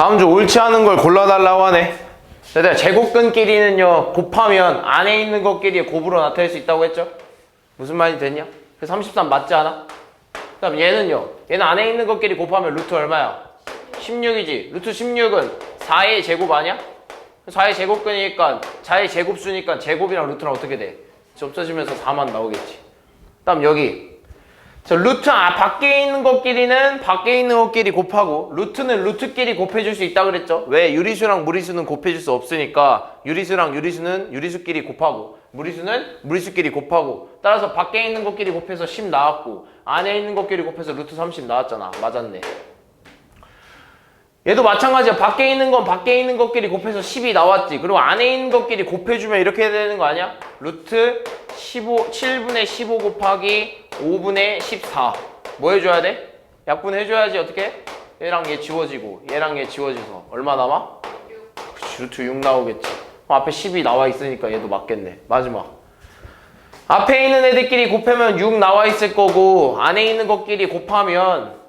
다음 주 옳지 않은 걸 골라달라고 하네. 얘들아, 제곱근끼리는요 곱하면 안에 있는 것끼리 곱으로 나타낼 수 있다고 했죠? 무슨 말이 됐냐? 그래서 33 맞지 않아? 그 다음 얘는요, 얘는 안에 있는 것끼리 곱하면 루트 얼마야? 16이지. 루트 16은 4의 제곱 아니야? 4의 제곱근이니까 4의 제곱수니까 제곱이랑 루트랑 어떻게 돼? 없어지면서 4만 나오겠지. 그 다음 여기 자, 루트 밖에 있는 것끼리는 밖에 있는 것끼리 곱하고 루트는 루트끼리 곱해줄 수 있다 그랬죠? 왜? 유리수랑 무리수는 곱해줄 수 없으니까 유리수랑 유리수는 유리수끼리 곱하고 무리수는 무리수끼리 곱하고 따라서 밖에 있는 것끼리 곱해서 10 나왔고 안에 있는 것끼리 곱해서 루트 30 나왔잖아. 맞았네. 얘도 마찬가지야. 밖에 있는 건 밖에 있는 것끼리 곱해서 10이 나왔지. 그리고 안에 있는 것끼리 곱해주면 이렇게 해야 되는 거 아니야? 루트 7분의 15 곱하기 5분의 14. 뭐 해줘야 돼? 약분 해줘야지. 어떻게? 얘랑 얘 지워지고 얘랑 얘 지워져서 얼마 남아? 그치, 루트 6 나오겠지. 앞에 10이 나와 있으니까 얘도 맞겠네. 마지막. 앞에 있는 애들끼리 곱하면 6 나와 있을 거고 안에 있는 것끼리 곱하면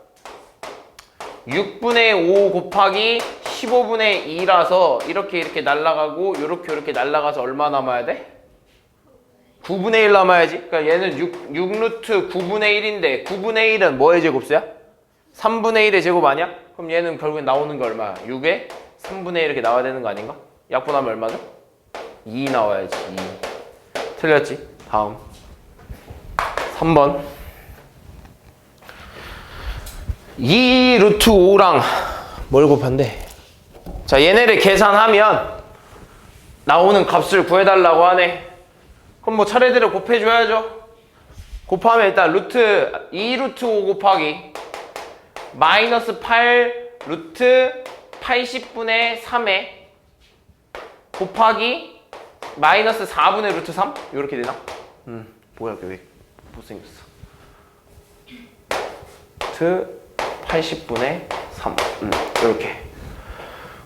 6분의 5 곱하기 15분의 2라서 이렇게 날아가고 이렇게 날아가서 얼마 남아야 돼? 9분의 1 남아야지. 그러니까 얘는 6루트 9분의 1인데 9분의 1은 뭐의 제곱수야? 3분의 1의 제곱 아니야? 그럼 얘는 결국엔 나오는 게 얼마야? 6에 3분의 1 이렇게 나와야 되는 거 아닌가? 약분하면 얼마죠? 2 나와야지. 2. 틀렸지? 다음 3번 2 루트 5랑 뭘 곱한대? 자, 얘네를 계산하면 나오는 값을 구해달라고 하네. 그럼 뭐 차례대로 곱해줘야죠. 곱하면 일단 2 루트 5 곱하기 마이너스 8 루트 80분의 3에 곱하기 마이너스 4분의 루트 3? 이렇게 되나? 뭐야, 이게 왜 못생겼어? 루트 80분의 3 이렇게.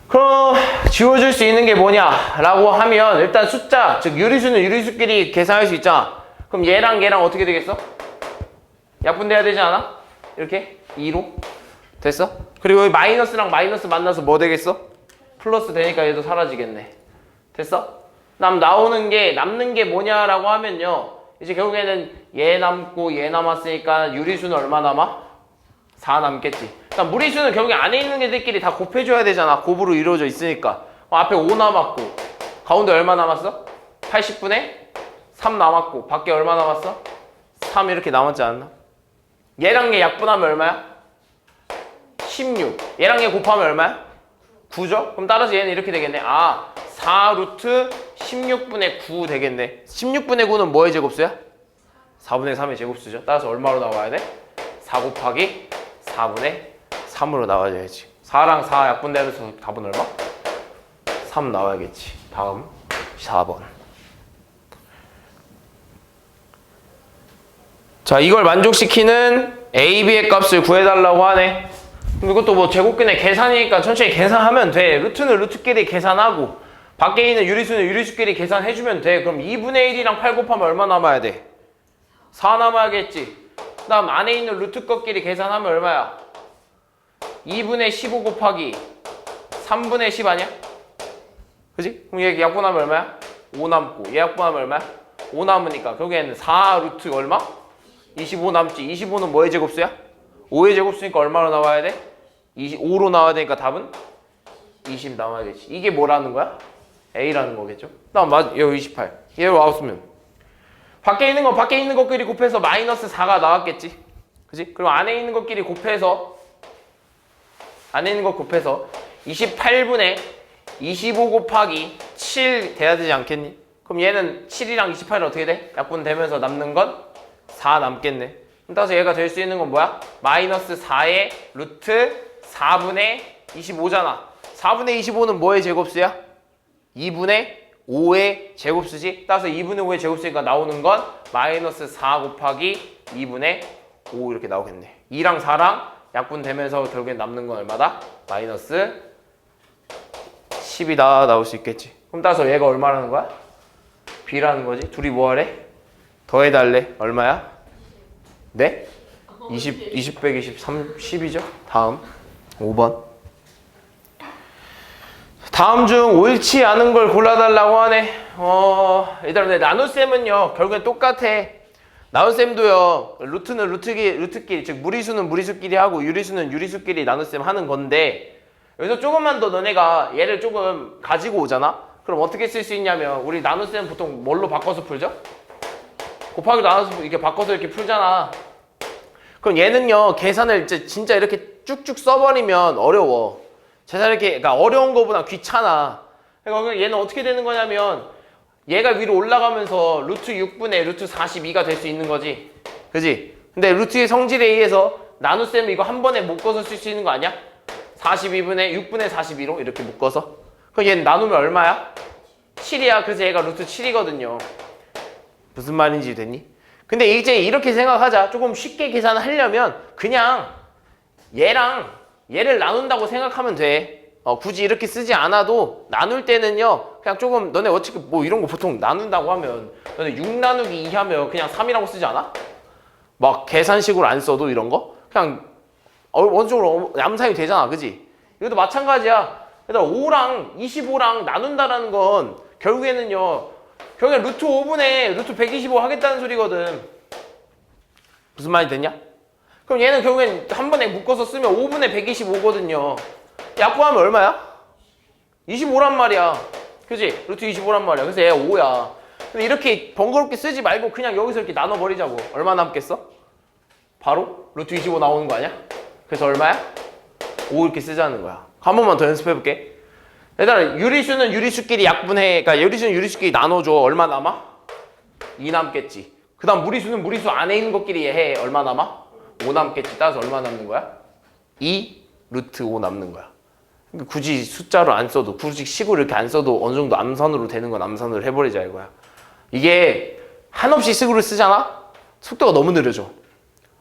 그럼 지워줄 수 있는 게 뭐냐라고 하면 일단 숫자, 즉 유리수는 유리수끼리 계산할 수 있잖아. 그럼 얘랑 얘랑 어떻게 되겠어? 약분돼야 되지 않아? 이렇게 2로 됐어? 그리고 여기 마이너스랑 마이너스 만나서 뭐 되겠어? 플러스 되니까 얘도 사라지겠네. 됐어? 남는 게 뭐냐라고 하면요, 이제 결국에는 얘 남고 얘 남았으니까 유리수는 얼마 남아? 4 남겠지. 그러니까 무리수는 결국에 안에 있는 애들끼리 다 곱해줘야 되잖아. 곱으로 이루어져 있으니까. 앞에 5 남았고 가운데 얼마 남았어? 80분의 3 남았고 밖에 얼마 남았어? 3 이렇게 남았지 않나? 얘랑 얘 약분하면 얼마야? 16. 얘랑 얘 곱하면 얼마야? 9죠? 그럼 따라서 얘는 이렇게 되겠네. 4 루트 16분의 9 되겠네. 16분의 9는 뭐의 제곱수야? 4분의 3의 제곱수죠. 따라서 얼마로 나와야 돼? 4 곱하기 4분의 3으로 나와줘야지. 4랑 4 약분되면서 답은 얼마? 3 나와야겠지. 다음 4번. 자, 이걸 만족시키는 A, B의 값을 구해달라고 하네. 이것도 뭐 제곱근의 계산이니까 천천히 계산하면 돼. 루트는 루트끼리 계산하고 밖에 있는 유리수는 유리수끼리 계산해주면 돼. 그럼 2분의 1이랑 8 곱하면 얼마 남아야 돼? 4 남아야겠지. 그 다음 안에 있는 루트 것끼리 계산하면 얼마야? 2분의 15 곱하기 3분의 10 아니야? 그지? 그럼 얘 약분하면 얼마야? 5 남고 얘 약분하면 얼마야? 5 남으니까 결국에는 4 루트 얼마? 25 남지. 25는 뭐의 제곱수야? 5의 제곱수니까 얼마로 나와야 돼? 25로 나와야 되니까 답은 20 나와야겠지. 이게 뭐라는 거야? A라는 거겠죠? 다음 여기 28. 얘로 나왔으면 밖에 있는 건 밖에 있는 것끼리 곱해서 마이너스 4가 나왔겠지. 그지? 그리고 안에 있는 것끼리 곱해서 28분의 25 곱하기 7 돼야 되지 않겠니? 그럼 얘는 7이랑 28이 어떻게 돼? 약분되면서 남는 건 4 남겠네. 그럼 따라서 얘가 될 수 있는 건 뭐야? 마이너스 4의 루트 4분의 25잖아. 4분의 25는 뭐의 제곱수야? 2분의 5의 제곱수지? 따라서 2분의 5의 제곱수니까 나오는 건 마이너스 4 곱하기 2분의 5 이렇게 나오겠네. 2랑 4랑 약분되면서 결국엔 남는 건 얼마다? 마이너스 10이다 나올 수 있겠지. 그럼 따라서 얘가 얼마라는 거야? B라는 거지. 둘이 뭐 하래? 더해달래. 얼마야? 네? 20 빼기 10, 10이죠? 다음 5번 다음 중 옳지 않은 걸 골라달라고 하네. 얘들아, 근데 나눗셈은요, 결국엔 똑같아. 나눗셈도요, 루트는 루트끼리, 즉 무리수는 무리수끼리 하고 유리수는 유리수끼리 나눗셈 하는 건데, 여기서 조금만 더 너네가 얘를 조금 가지고 오잖아? 그럼 어떻게 쓸 수 있냐면, 우리 나눗셈 보통 뭘로 바꿔서 풀죠? 곱하기 나눠서 이렇게 바꿔서 이렇게 풀잖아. 그럼 얘는요, 계산을 진짜 이렇게 쭉쭉 써버리면 어려워. 계산 이렇게, 그러니까 어려운 거보다 귀찮아. 그러니까 얘는 어떻게 되는 거냐면, 얘가 위로 올라가면서 루트 6분의 루트 42가 될 수 있는 거지. 그지? 근데 루트의 성질에 의해서 나눗셈을 이거 한 번에 묶어서 쓸 수 있는 거 아니야? 42분의 6분의 42로 이렇게 묶어서. 그럼 얘는 나누면 얼마야? 7이야. 그래서 얘가 루트 7이거든요. 무슨 말인지 됐니? 근데 이제 이렇게 생각하자. 조금 쉽게 계산을 하려면 그냥 얘를 나눈다고 생각하면 돼. 굳이 이렇게 쓰지 않아도 나눌 때는요, 그냥 조금 너네 어차피 뭐 이런 거 보통 나눈다고 하면 너네 6 나누기 2 하면 그냥 3이라고 쓰지 않아? 막 계산식으로 안 써도 이런 거? 그냥 어느 쪽으로 암산이 되잖아. 그지? 이것도 마찬가지야. 그래서 5랑 25랑 나눈다라는 건 결국엔 루트 5분의 루트 125 하겠다는 소리거든. 무슨 말이 됐냐? 그럼 얘는 결국엔 한 번에 묶어서 쓰면 5분의 125거든요. 약분하면 얼마야? 25란 말이야. 그지? 루트 25란 말이야. 그래서 얘가 5야. 근데 이렇게 번거롭게 쓰지 말고 그냥 여기서 이렇게 나눠버리자고. 얼마 남겠어? 바로 루트 25 나오는 거 아니야? 그래서 얼마야? 5 이렇게 쓰자는 거야. 한 번만 더 연습해볼게. 얘들아, 유리수는 유리수끼리 약분해. 그러니까 유리수는 유리수끼리 나눠줘. 얼마 남아? 2 남겠지. 그 다음 무리수는 무리수 안에 있는 것끼리 해. 얼마 남아? 5 남겠지. 따라서 얼마 남는 거야? 2 루트 5 남는 거야. 그러니까 굳이 숫자로 안 써도, 굳이 식으로 이렇게 안 써도 어느 정도 암산으로 되는 건 암산으로 해버리자 이거야. 이게 한없이 식으로 쓰잖아? 속도가 너무 느려져.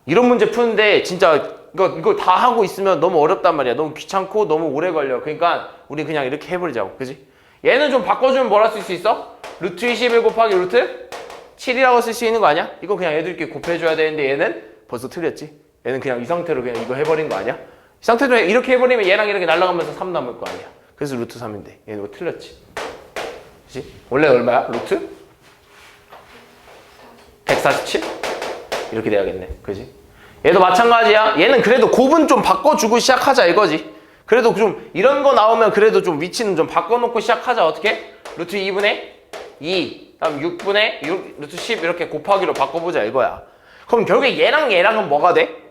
이런 문제 푸는데 진짜 이거 다 하고 있으면 너무 어렵단 말이야. 너무 귀찮고 너무 오래 걸려. 그러니까 우리 그냥 이렇게 해버리자고. 그지? 얘는 좀 바꿔주면 뭐라 쓸 수 있어? 루트 21 곱하기 루트 7이라고 쓸 수 있는 거 아니야? 이거 그냥 애들끼리 곱해줘야 되는데 얘는 벌써 틀렸지? 얘는 그냥 이 상태로 그냥 이거 해버린 거 아니야? 이 상태로 이렇게 해버리면 얘랑 이렇게 날아가면서 3 남을 거 아니야. 그래서 루트 3인데 얘는 이거 틀렸지? 그치? 원래 얼마야? 루트? 147? 이렇게 돼야겠네. 그지? 얘도 마찬가지야. 얘는 그래도 곱은 좀 바꿔주고 시작하자 이거지. 그래도 좀 이런 거 나오면 그래도 좀 위치는 좀 바꿔놓고 시작하자. 어떻게? 루트 2분의 2 다음 6분의 6 루트 10 이렇게 곱하기로 바꿔보자 이거야. 그럼 결국에 얘랑은 뭐가 돼?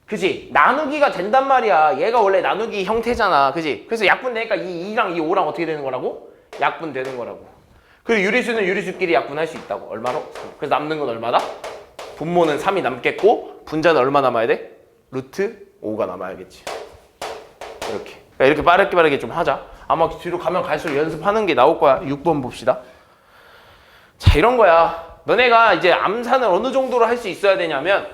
그지? 나누기가 된단 말이야. 얘가 원래 나누기 형태잖아. 그지? 그래서 약분되니까 이 2랑 이 5랑 어떻게 되는 거라고? 약분되는 거라고. 그리고 유리수는 유리수끼리 약분할 수 있다고. 얼마로? 3. 그래서 남는 건 얼마다? 분모는 3이 남겠고 분자는 얼마 남아야 돼? 루트 5가 남아야겠지. 이렇게. 그러니까 이렇게 빠르게 좀 하자. 아마 뒤로 가면 갈수록 연습하는 게 나올 거야. 6번 봅시다. 자, 이런 거야. 너네가 이제 암산을 어느 정도로 할 수 있어야 되냐면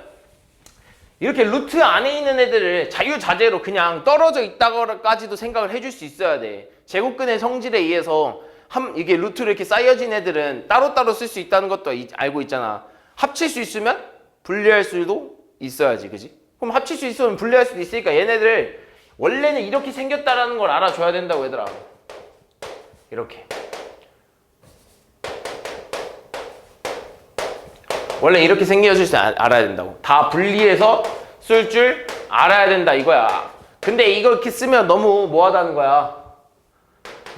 이렇게 루트 안에 있는 애들을 자유자재로 그냥 떨어져 있다가까지도 생각을 해줄 수 있어야 돼. 제곱근의 성질에 의해서 이게 루트로 이렇게 쌓여진 애들은 따로따로 쓸 수 있다는 것도 알고 있잖아. 합칠 수 있으면 분리할 수도 있어야지. 그지? 그럼 합칠 수 있으면 분리할 수도 있으니까 얘네들 원래는 이렇게 생겼다라는 걸 알아줘야 된다고 얘들아. 이렇게. 원래 이렇게 생겨질 줄 알아야 된다고. 다 분리해서 쓸 줄 알아야 된다 이거야. 근데 이거 이렇게 쓰면 너무 뭐하다는 거야.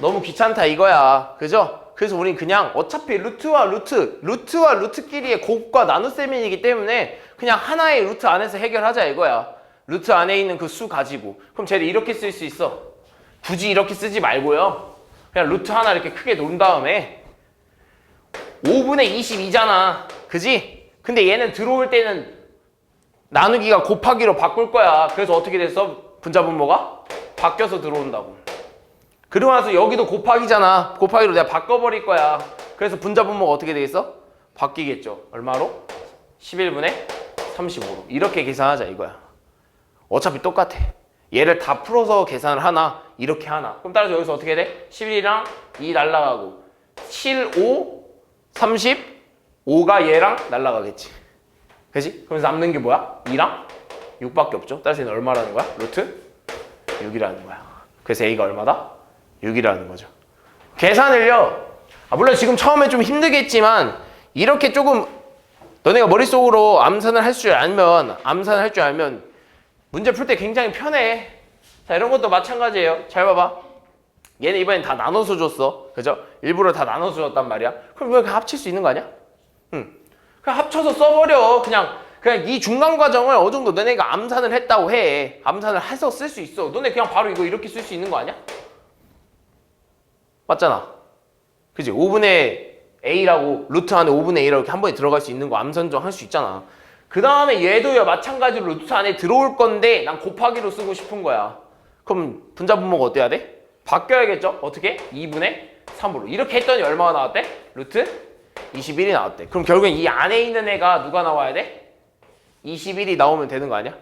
너무 귀찮다 이거야. 그죠? 그래서 우린 그냥 어차피 루트와 루트끼리의 곱과 나눗셈이기 때문에 그냥 하나의 루트 안에서 해결하자 이거야. 루트 안에 있는 그 수 가지고. 그럼 쟤를 이렇게 쓸 수 있어. 굳이 이렇게 쓰지 말고요. 그냥 루트 하나 이렇게 크게 놓은 다음에 5분의 22잖아. 그지? 근데 얘는 들어올 때는 나누기가 곱하기로 바꿀 거야. 그래서 어떻게 됐어? 분자분모가 바뀌어서 들어온다고. 그러고 나서 여기도 곱하기잖아. 곱하기로 내가 바꿔버릴 거야. 그래서 분자분모가 어떻게 되겠어? 바뀌겠죠. 얼마로? 11분의 35로. 이렇게 계산하자 이거야. 어차피 똑같아. 얘를 다 풀어서 계산을 하나, 이렇게 하나. 그럼 따라서 여기서 어떻게 돼? 11이랑 2 날라가고 7, 5, 35가 얘랑 날라가겠지. 그지? 그러면서 남는 게 뭐야? 2랑 6밖에 없죠. 따라서 얘는 얼마라는 거야? 루트 6이라는 거야. 그래서 A가 얼마다? 6이라는 거죠. 계산을요. 물론 지금 처음에 좀 힘들겠지만 이렇게 조금 너네가 머릿속으로 암산을 할 줄 알면 문제 풀 때 굉장히 편해. 자, 이런 것도 마찬가지예요. 잘 봐봐. 얘는 이번엔 다 나눠서 줬어. 그죠? 일부러 다 나눠서 줬단 말이야. 그럼 이거 그냥 합칠 수 있는 거 아니야? 응. 그냥 합쳐서 써버려. 그냥 이 중간 과정을 어느 정도 너네가 암산을 했다고 해. 암산을 해서 쓸 수 있어. 너네 그냥 바로 이거 이렇게 쓸 수 있는 거 아니야? 맞잖아. 그지? 5분의 A라고, 루트 안에 5분의 A라고 이렇게 한 번에 들어갈 수 있는 거 암산정 할 수 있잖아. 그 다음에 얘도요, 마찬가지로 루트 안에 들어올 건데 난 곱하기로 쓰고 싶은 거야. 그럼 분자 분모가 어때야 돼? 바뀌어야겠죠? 어떻게? 2분의 3으로. 이렇게 했더니 얼마가 나왔대? 루트 21이 나왔대. 그럼 결국엔 이 안에 있는 애가 누가 나와야 돼? 21이 나오면 되는 거 아니야?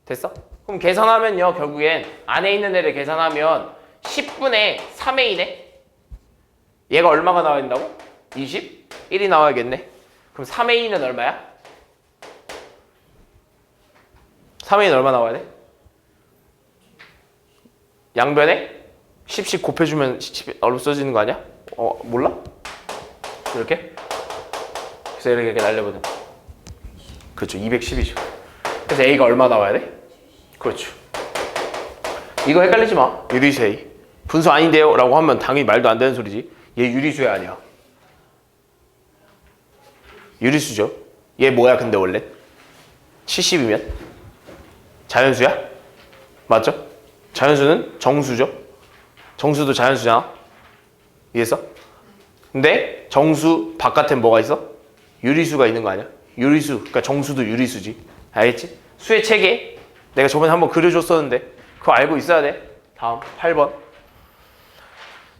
됐어? 그럼 계산하면요, 결국엔 안에 있는 애를 계산하면 10분의 3A네? 얘가 얼마가 나와야 된다고? 21이 나와야겠네. 그럼 3A는 얼마야? 3A는 얼마 나와야 돼? 양변에 10씩 곱해주면 10이 없어지는 거 아니야? 몰라? 이렇게? 그래서 이렇게 날려보든. 그렇죠. 210이죠. 그래서 A가 얼마 나와야 돼? 그렇죠. 이거 헷갈리지 마. 유리수 A. 분수 아닌데요? 라고 하면 당연히 말도 안 되는 소리지. 얘 유리수야 아니야? 유리수죠. 얘 뭐야 근데 원래? 70이면? 자연수야? 맞죠? 자연수는 정수죠. 정수도 자연수잖아. 이해했어? 근데 정수 바깥엔 뭐가 있어? 유리수가 있는 거 아니야? 유리수. 그러니까 정수도 유리수지. 알겠지? 수의 체계. 내가 저번에 한번 그려줬었는데 그거 알고 있어야 돼. 다음 8번.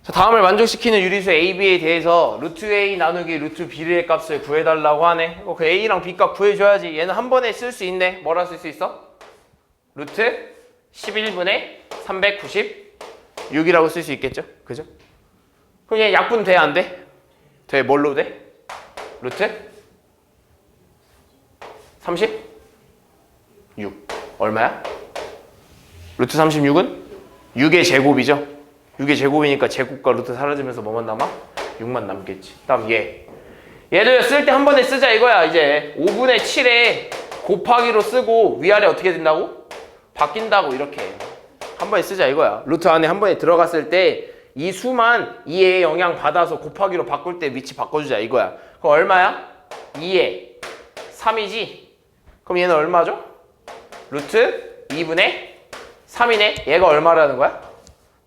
자, 다음을 만족시키는 유리수 A, B에 대해서 루트 A 나누기 루트 B의 값을 구해달라고 하네. 그 A랑 B 값 구해줘야지. 얘는 한 번에 쓸 수 있네. 뭐라 쓸 수 있어? 루트 11분의 396이라고 쓸 수 있겠죠? 그죠? 그럼 얘 약분 돼? 안 돼? 돼. 뭘로 돼? 루트 36. 얼마야? 루트 36은 6의 제곱이죠? 6의 제곱이니까 제곱과 루트 사라지면서 뭐만 남아? 6만 남겠지. 다음 얘도 쓸 때 한 번에 쓰자 이거야. 이제 5분의 7에 곱하기로 쓰고 위아래 어떻게 된다고? 바뀐다고. 이렇게 한 번에 쓰자 이거야. 루트 안에 한 번에 들어갔을 때 이 수만 2의 영향 받아서 곱하기로 바꿀 때 위치 바꿔주자 이거야. 그럼 얼마야? 2에 3이지? 그럼 얘는 얼마죠? 루트 2분의 3이네. 얘가 얼마라는 거야?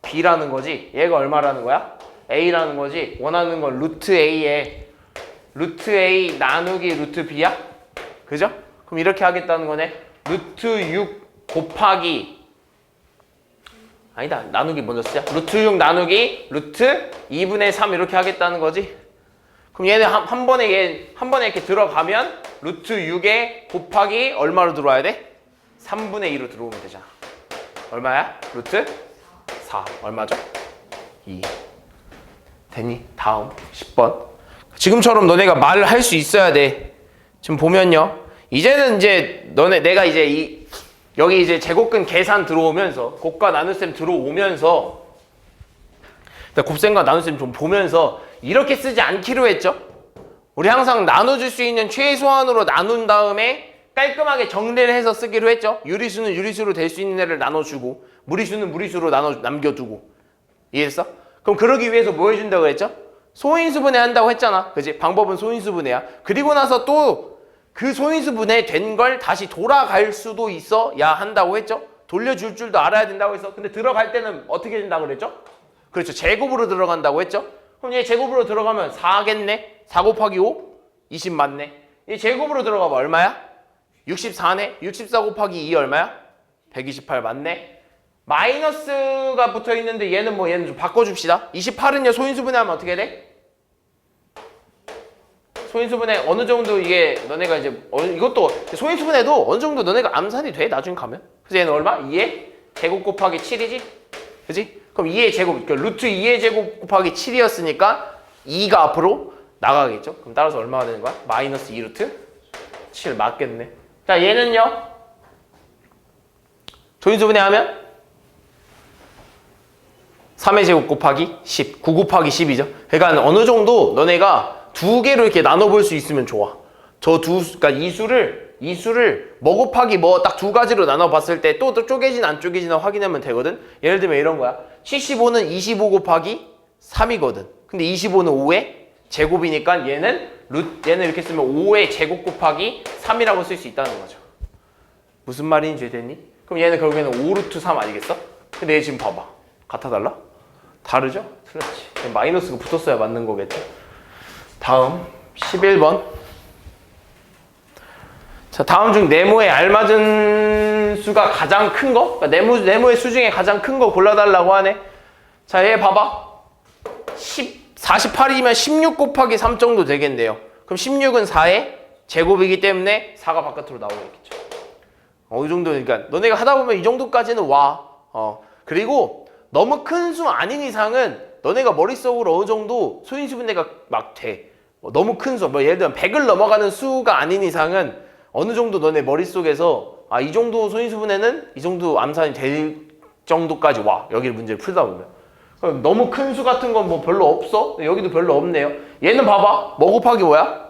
B라는 거지. 얘가 얼마라는 거야? A라는 거지. 원하는 건 루트 A에 루트 A 나누기 루트 B야? 그죠? 그럼 이렇게 하겠다는 거네. 루트 6 곱하기 아니다. 나누기 먼저 쓰자. 루트 6 나누기 루트 2분의 3 이렇게 하겠다는 거지. 그럼 얘는 한 번에 이렇게 들어가면 루트 6에 곱하기 얼마로 들어와야 돼? 3분의 2로 들어오면 되잖아. 얼마야? 루트 4. 얼마죠? 2. 됐니? 다음 10번. 지금처럼 너네가 말을 할 수 있어야 돼. 지금 보면요. 이제는 이제 내가 이제 여기 이제 제곱근 계산 들어오면서 곱과 나눗셈 들어오면서 곱셈과 나눗셈 좀 보면서 이렇게 쓰지 않기로 했죠. 우리 항상 나눠줄 수 있는 최소한으로 나눈 다음에 깔끔하게 정리를 해서 쓰기로 했죠. 유리수는 유리수로 될 수 있는 애를 나눠주고 무리수는 무리수로 남겨두고. 이해했어? 그럼 그러기 위해서 뭐 해준다고 했죠? 소인수분해 한다고 했잖아. 그지? 방법은 소인수분해야. 그리고 나서 또 그 소인수분해 된 걸 다시 돌아갈 수도 있어야 한다고 했죠. 돌려줄 줄도 알아야 된다고 했어. 근데 들어갈 때는 어떻게 된다고 그랬죠? 그렇죠. 제곱으로 들어간다고 했죠. 그럼 얘 제곱으로 들어가면 4겠네. 4 곱하기 5? 20 맞네. 얘 제곱으로 들어가면 얼마야? 64네. 64 곱하기 2 얼마야? 128 맞네. 마이너스가 붙어있는데 얘는 좀 바꿔줍시다. 28은요 소인수분해하면 어떻게 돼? 소인수분해 어느 정도 이게 너네가 이제 이것도 소인수분해도 어느 정도 너네가 암산이 돼 나중에 가면. 그래서 얘는 얼마? 2의 제곱 곱하기 7이지? 그지? 그럼 2의 제곱, 그러니까 루트 2의 제곱 곱하기 7이었으니까 2가 앞으로 나가겠죠? 그럼 따라서 얼마가 되는 거야? 마이너스 2 루트 7 맞겠네. 자 얘는요 소인수분해 하면 3의 제곱 곱하기 10. 9 곱하기 10이죠. 그러니까 어느 정도 너네가 두 개로 이렇게 나눠볼 수 있으면 좋아. 그러니까 이 수를 뭐 곱하기 뭐 딱 두 가지로 나눠봤을 때 또 쪼개지나 안 쪼개지나 확인하면 되거든. 예를 들면 이런 거야. 75는 25 곱하기 3이거든. 근데 25는 5의 제곱이니까 얘는 이렇게 쓰면 5의 제곱 곱하기 3이라고 쓸 수 있다는 거죠. 무슨 말인지 됐니? 그럼 얘는 결국에는 5 루트 3 아니겠어? 근데 얘 지금 봐봐. 같아 달라? 다르죠? 틀렸지. 마이너스가 붙었어야 맞는 거겠죠? 다음 11번. 자, 다음 중 네모에 알맞은 수가 가장 큰 거? 그러니까 네모의 수 중에 가장 큰 거 골라달라고 하네. 자, 얘 봐봐. 48이면 16 곱하기 3 정도 되겠네요. 그럼 16은 4의 제곱이기 때문에 4가 바깥으로 나오겠죠. 이 정도니까 너네가 하다 보면 이 정도까지는 와. 그리고 너무 큰 수 아닌 이상은 너네가 머릿속으로 어느 정도 소인수분해가 막 돼. 너무 큰 수, 예를 들면 100을 넘어가는 수가 아닌 이상은 어느 정도 너네 머릿속에서 이 정도 소인수분해는 이 정도 암산이 될 정도까지 와. 여기를 문제를 풀다 보면. 너무 큰 수 같은 건 뭐 별로 없어? 여기도 별로 없네요. 얘는 봐봐. 뭐 곱하기 뭐야?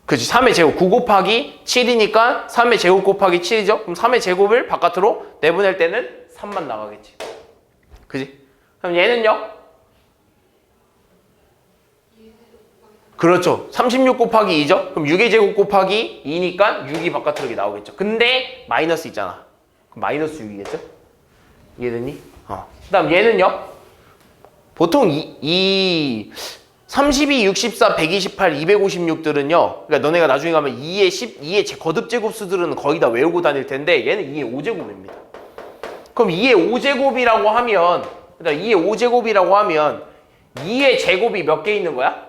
그치, 3의 제곱 9 곱하기 7이니까 3의 제곱 곱하기 7이죠? 그럼 3의 제곱을 바깥으로 내보낼 때는 3만 나가겠지. 그치? 그럼 얘는요? 그렇죠. 36 곱하기 2죠? 그럼 6의 제곱 곱하기 2니까 6이 바깥으로 이렇게 나오겠죠. 근데 마이너스 있잖아. 그럼 마이너스 6이겠죠? 이해됐니? 그 다음 얘는요? 보통 32, 64, 128, 256들은요. 그러니까 너네가 나중에 가면 2의 거듭 제곱수들은 거의 다 외우고 다닐 텐데 얘는 2의 5제곱입니다. 그럼 2의 5제곱이라고 하면 그러니까 2의 5제곱이라고 하면 2의 제곱이 몇 개 있는 거야?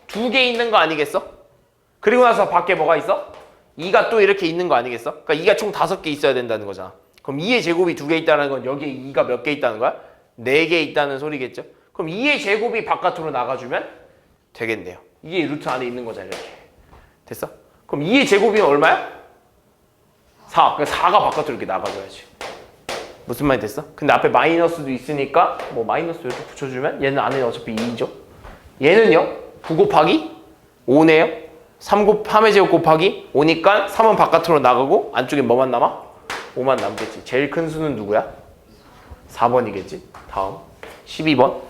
2개 있는 거 아니겠어? 그리고 나서 밖에 뭐가 있어? 2가 또 이렇게 있는 거 아니겠어? 그러니까 2가 총 5개 있어야 된다는 거잖아. 그럼 2의 제곱이 2개 있다는 건 여기에 2가 몇 개 있다는 거야? 4개 있다는 소리겠죠? 그럼 2의 제곱이 바깥으로 나가주면 되겠네요. 이게 루트 안에 있는 거잖아, 이렇게. 됐어? 그럼 2의 제곱이 얼마야? 4. 그러니까 4가 바깥으로 이렇게 나가줘야지. 무슨 말이 됐어? 근데 앞에 마이너스도 있으니까 뭐 마이너스 이렇게 붙여주면 얘는 안에 어차피 2죠? 얘는요? 9 곱하기 5네요? 3의 제곱 곱하기 5니까 3은 바깥으로 나가고 안쪽에 뭐만 남아? 5만 남겠지. 제일 큰 수는 누구야? 4번이겠지. 다음 12번.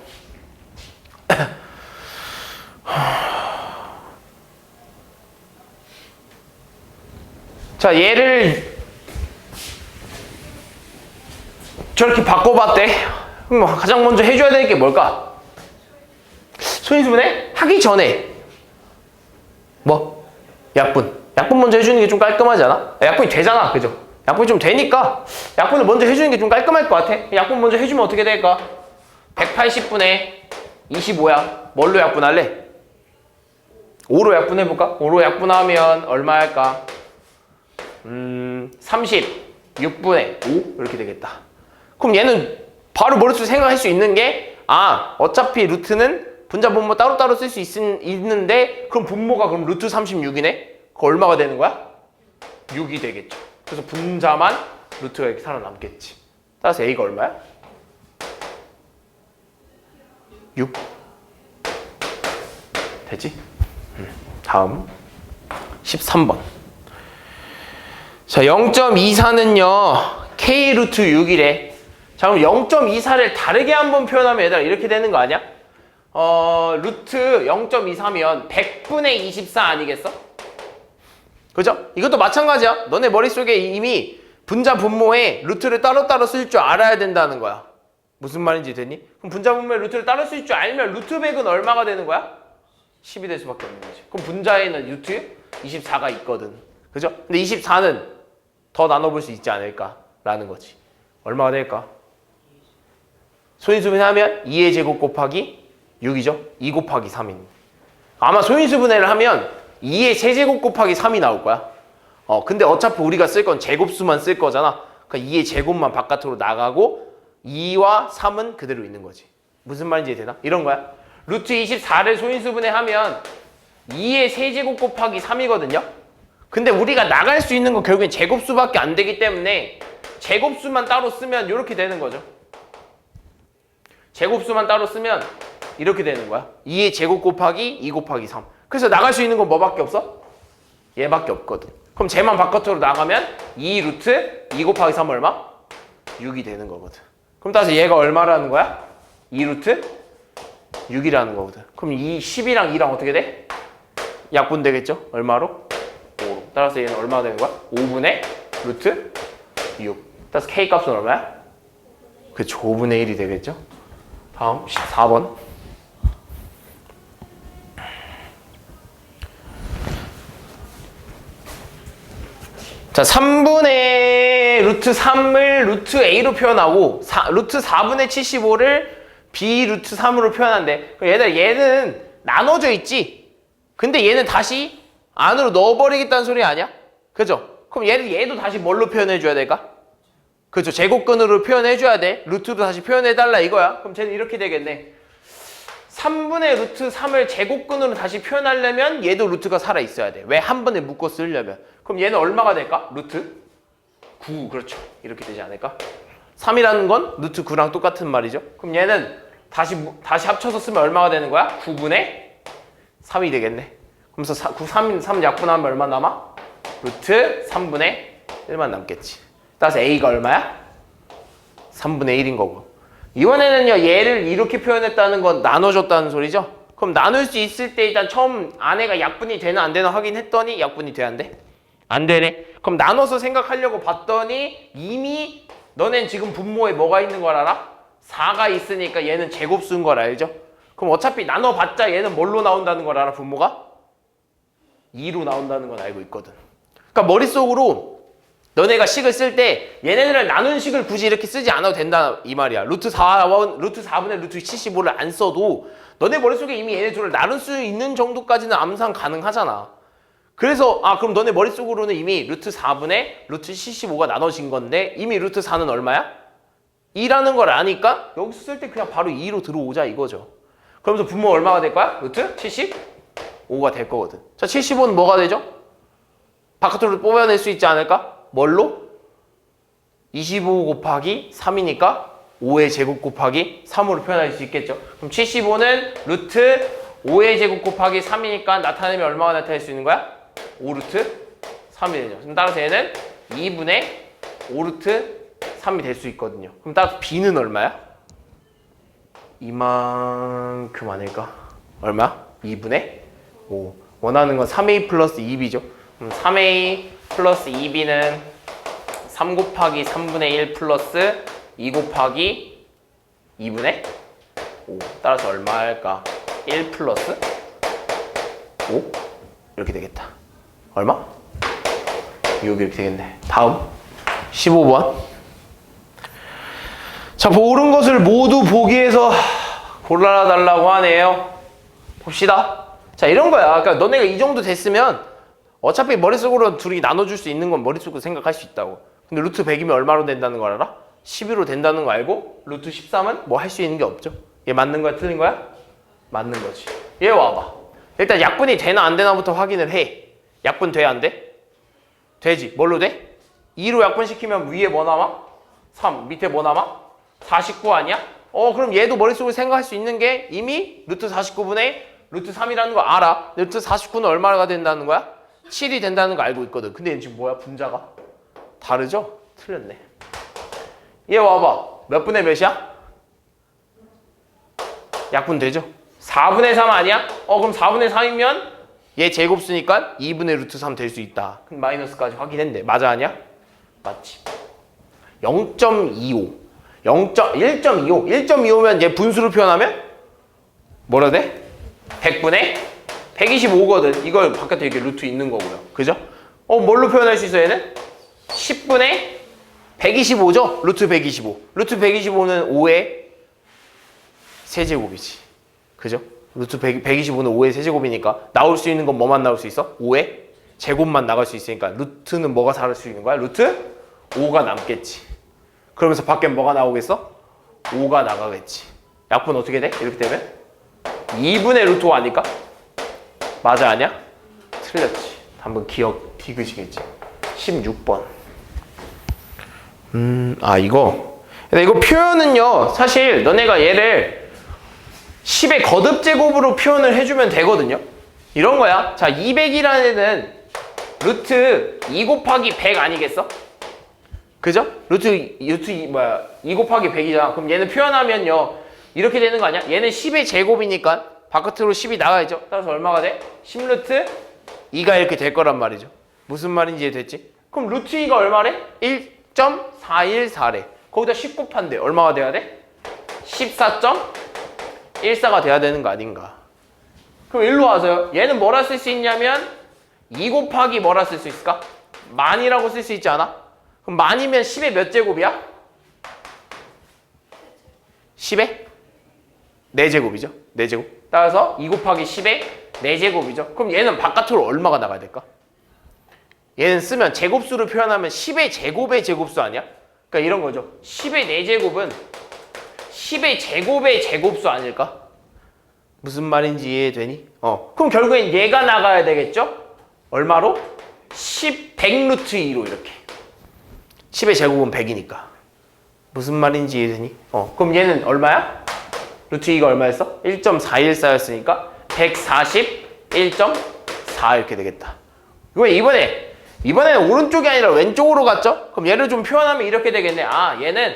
자, 얘를 저렇게 바꿔봤대. 그럼 가장 먼저 해줘야 되는 게 뭘까? 소인수분해 하기 전에 뭐? 약분 먼저 해주는 게 좀 깔끔하지 않아? 약분이 되잖아, 그죠? 약분이 좀 되니까 약분을 먼저 해주는 게 좀 깔끔할 것 같아. 약분 먼저 해주면 어떻게 될까? 180분의 25야. 뭘로 약분할래? 5로 약분해볼까? 5로 약분하면 얼마 할까? 36분의 5? 이렇게 되겠다. 그럼 얘는 바로 머릿속에 생각할 수 있는 게 어차피 루트는 분자 분모 따로따로 쓸 수 있는데 그럼 분모가 그럼 루트 36이네? 그거 얼마가 되는 거야? 6이 되겠죠. 그래서 분자만 루트가 이렇게 살아남겠지. 따라서 A가 얼마야? 6. 되지? 다음 13번. 자, 0.24는요 K 루트 6이래. 자, 그럼 0.24를 다르게 한번 표현하면 얘들아 이렇게 되는 거 아니야? 루트 0.24면 100분의 24 아니겠어? 그죠? 이것도 마찬가지야. 너네 머릿속에 이미 분자 분모에 루트를 따로따로 쓸 줄 알아야 된다는 거야. 무슨 말인지 되니? 그럼 분자 분모에 루트를 따로 쓸 줄 알면 루트 100은 얼마가 되는 거야? 10이 될 수밖에 없는 거지. 그럼 분자에는 루트 24가 있거든. 그죠? 근데 24는 더 나눠볼 수 있지 않을까라는 거지. 얼마가 될까? 소인수분해하면 2의 제곱 곱하기 6이죠? 2 곱하기 3인. 아마 소인수분해를 하면 2의 세제곱 곱하기 3이 나올 거야. 근데 어차피 우리가 쓸 건 제곱수만 쓸 거잖아. 그러니까 2의 제곱만 바깥으로 나가고 2와 3은 그대로 있는 거지. 무슨 말인지 되나? 이런 거야. 루트 24를 소인수분해하면 2의 세제곱 곱하기 3이거든요. 근데 우리가 나갈 수 있는 건 결국엔 제곱수밖에 안 되기 때문에 제곱수만 따로 쓰면 이렇게 되는 거죠. 제곱수만 따로 쓰면 이렇게 되는 거야. 2의 제곱 곱하기 2 곱하기 3. 그래서 나갈 수 있는 건 뭐밖에 없어? 얘밖에 없거든. 그럼 쟤만 바깥으로 나가면 2 루트 2 곱하기 3 얼마? 6이 되는 거거든. 그럼 따라서 얘가 얼마라는 거야? 2 루트 6이라는 거거든. 그럼 이 10이랑 2랑 어떻게 돼? 약분 되겠죠? 얼마로? 5로. 따라서 얘는 얼마가 되는 거야? 5분의 루트 6. 따라서 K 값은 얼마야? 그쵸, 5분의 1이 되겠죠? 다음 14번. 자, 3분의 루트 3을 루트 A로 표현하고 루트 4분의 75를 B 루트 3으로 표현한대. 그럼 얘는 나눠져 있지? 근데 얘는 다시 안으로 넣어버리겠다는 소리 아니야? 그죠? 그럼 얘도 다시 뭘로 표현해줘야 될까? 그죠? 제곱근으로 표현해줘야 돼. 루트로 다시 표현해달라 이거야. 그럼 쟤는 이렇게 되겠네. 3분의 루트 3을 제곱근으로 다시 표현하려면 얘도 루트가 살아있어야 돼. 왜? 한 번에 묶어 쓰려면. 그럼 얘는 얼마가 될까? 루트 9. 그렇죠. 이렇게 되지 않을까? 3이라는 건 루트 9랑 똑같은 말이죠. 그럼 얘는 다시 합쳐서 쓰면 얼마가 되는 거야? 9분의 3이 되겠네. 그러면서 3 약분하면 얼마 남아? 루트 3분의 1만 남겠지. 따라서 A가 얼마야? 3분의 1인 거고. 이번에는요, 얘를 이렇게 표현했다는 건 나눠줬다는 소리죠? 그럼 나눌 수 있을 때 일단 처음 안에가 약분이 되나 안 되나 확인했더니 약분이 돼, 안 돼? 안 되네. 그럼 나눠서 생각하려고 봤더니 이미 너넨 지금 분모에 뭐가 있는 걸 알아? 4가 있으니까 얘는 제곱수인 걸 알죠? 그럼 어차피 나눠봤자 얘는 뭘로 나온다는 걸 알아, 분모가? 2로 나온다는 건 알고 있거든. 그러니까 머릿속으로 너네가 식을 쓸 때 얘네들을 나눈 식을 굳이 이렇게 쓰지 않아도 된다 이 말이야. 루트 4분의 루트 75를 안 써도 너네 머릿속에 이미 얘네 둘을 나눌 수 있는 정도까지는 암산 가능하잖아. 그래서 그럼 너네 머릿속으로는 이미 루트 4분의 루트 75가 나눠진 건데 이미 루트 4는 얼마야? 2라는 걸 아니까 여기서 쓸 때 그냥 바로 2로 들어오자 이거죠. 그러면서 분모 얼마가 될 거야? 루트 75가 될 거거든. 자, 75는 뭐가 되죠? 바깥으로 뽑아낼 수 있지 않을까? 뭘로? 25 곱하기 3이니까 5의 제곱 곱하기 3으로 표현할 수 있겠죠. 그럼 75는 루트 5의 제곱 곱하기 3이니까 나타내면 얼마가 나타낼 수 있는 거야? 5루트 3이 되죠. 그럼 따라서 얘는 2분의 5루트 3이 될 수 있거든요. 그럼 따라서 B는 얼마야? 이만큼 아닐까? 얼마? 2분의 5. 원하는 건 3A 플러스 2B죠. 그럼 3A 플러스 2B는 3 곱하기 3분의 1 플러스 2 곱하기 2분의 5. 따라서 얼마 할까? 1 플러스 5? 이렇게 되겠다. 얼마? 6 이렇게 되겠네. 다음 15번. 자, 옳은 것을 모두 보기에서 골라달라고 하네요. 봅시다. 자, 이런 거야. 그러니까 너네가 이 정도 됐으면 어차피 머릿속으로 둘이 나눠줄 수 있는 건 머릿속으로 생각할 수 있다고. 근데 루트 100이면 얼마로 된다는 걸 알아? 11로 된다는 거 알고 루트 13은 뭐 할 수 있는 게 없죠. 얘 맞는 거야? 틀린 거야? 맞는 거지. 얘 와봐. 일단 약분이 되나 안 되나부터 확인을 해. 약분 돼? 안 돼? 되지. 뭘로 돼? 2로 약분시키면 위에 뭐 남아? 3. 밑에 뭐 남아? 49 아니야? 그럼 얘도 머릿속으로 생각할 수 있는 게 이미 루트 49분의 루트 3이라는 거 알아. 루트 49는 얼마가 된다는 거야? 7이 된다는 거 알고 있거든. 근데 얘는 지금 뭐야? 분자가? 다르죠? 틀렸네. 얘 와봐. 몇 분의 몇이야? 약분 되죠? 4분의 3 아니야? 그럼 4분의 3이면 얘 제곱수니까 2분의 루트 3 될 수 있다. 그럼 마이너스까지 확인했네. 맞아 아니야? 맞지. 0.25 1.25 1.25면 얘 분수로 표현하면 뭐라 돼? 100분의 125거든. 이걸 바깥에 이렇게 루트 있는 거고요. 그죠? 뭘로 표현할 수 있어 얘는? 10분의 125죠? 루트 125. 루트 125는 5의 세제곱이지. 그죠? 루트 125는 5의 세제곱이니까 나올 수 있는 건 뭐만 나올 수 있어? 5의 제곱만 나갈 수 있으니까 루트는 뭐가 살 수 있는 거야? 루트 5가 남겠지. 그러면서 밖에 뭐가 나오겠어? 5가 나가겠지. 약분 어떻게 돼? 이렇게 되면 2분의 루트 5 아닐까? 맞아 아니야? 틀렸지. 한번 기억 디귿이겠지. 16번. 이거. 근데 이거 표현은요, 사실 너네가 얘를 10의 거듭제곱으로 표현을 해주면 되거든요. 이런 거야. 자, 200이라는 애는 루트 2 곱하기 100 아니겠어? 그죠? 루트 2 곱하기 100이잖아. 그럼 얘는 표현하면요, 이렇게 되는 거 아니야? 얘는 10의 제곱이니까 바깥으로 10이 나가야죠. 따라서 얼마가 돼? 10루트 2가 이렇게 될 거란 말이죠. 무슨 말인지 이해됐지? 그럼 루트 2가 얼마래? 1.414래. 거기다 10 곱한대. 얼마가 돼야 돼? 14.14가 돼야 되는 거 아닌가? 그럼 일로 와서요. 얘는 뭐라 쓸 수 있냐면 2 곱하기 뭐라 쓸 수 있을까? 만이라고 쓸 수 있지 않아? 그럼 만이면 10의 몇 제곱이야? 10의 4제곱이죠. 4제곱. 따라서 2 곱하기 10의 4제곱이죠. 그럼 얘는 바깥으로 얼마가 나가야 될까? 얘는 쓰면 제곱수를 표현하면 10의 제곱의 제곱수 아니야? 그러니까 이런 거죠. 10의 4제곱은 10의 제곱의 제곱수 아닐까? 무슨 말인지 이해되니? 그럼 결국엔 얘가 나가야 되겠죠? 얼마로? 100루트 2로 이렇게. 10의 제곱은 100이니까. 무슨 말인지 이해되니? 그럼 얘는 얼마야? 루트 2가 얼마였어? 1.414였으니까 141.4 이렇게 되겠다. 이번에는 오른쪽이 아니라 왼쪽으로 갔죠? 그럼 얘를 좀 표현하면 이렇게 되겠네. 얘는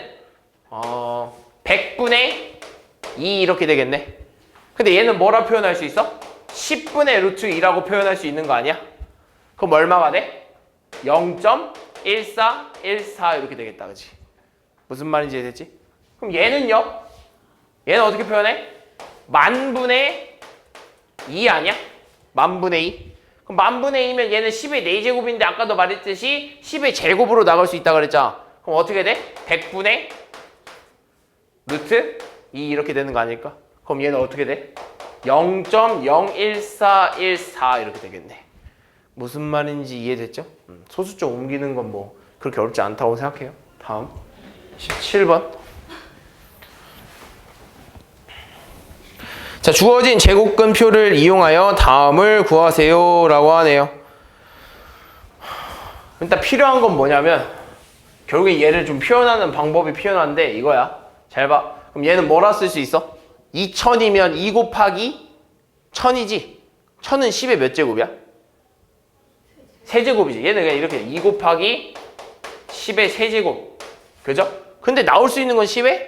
100분의 2 이렇게 되겠네. 근데 얘는 뭐라 표현할 수 있어? 10분의 루트 2라고 표현할 수 있는 거 아니야? 그럼 얼마가 돼? 0.1414 이렇게 되겠다. 그치? 무슨 말인지 이해됐지? 그럼 얘는요? 얘는 어떻게 표현해? 만분의 2 아니야? 만분의 2? 그럼 만분의 2면 얘는 10의 4제곱인데 아까도 말했듯이 10의 제곱으로 나갈 수 있다 그랬잖아. 그럼 어떻게 돼? 100분의 루트 2 이렇게 되는 거 아닐까? 그럼 얘는 어떻게 돼? 0.01414 이렇게 되겠네. 무슨 말인지 이해됐죠? 소수점 옮기는 건 뭐 그렇게 어렵지 않다고 생각해요. 다음 17번. 자, 주어진 제곱근표를 이용하여 다음을 구하세요 라고 하네요. 일단 필요한 건 뭐냐면 결국에 얘를 좀 표현하는 방법이 필요한데 이거야. 잘 봐. 그럼 얘는 뭐라 쓸 수 있어? 2000이면 2 곱하기 1000이지? 1000은 10의 몇 제곱이야? 세제곱이지. 얘는 그냥 이렇게 2 곱하기 10의 세제곱. 그죠? 근데 나올 수 있는 건 10의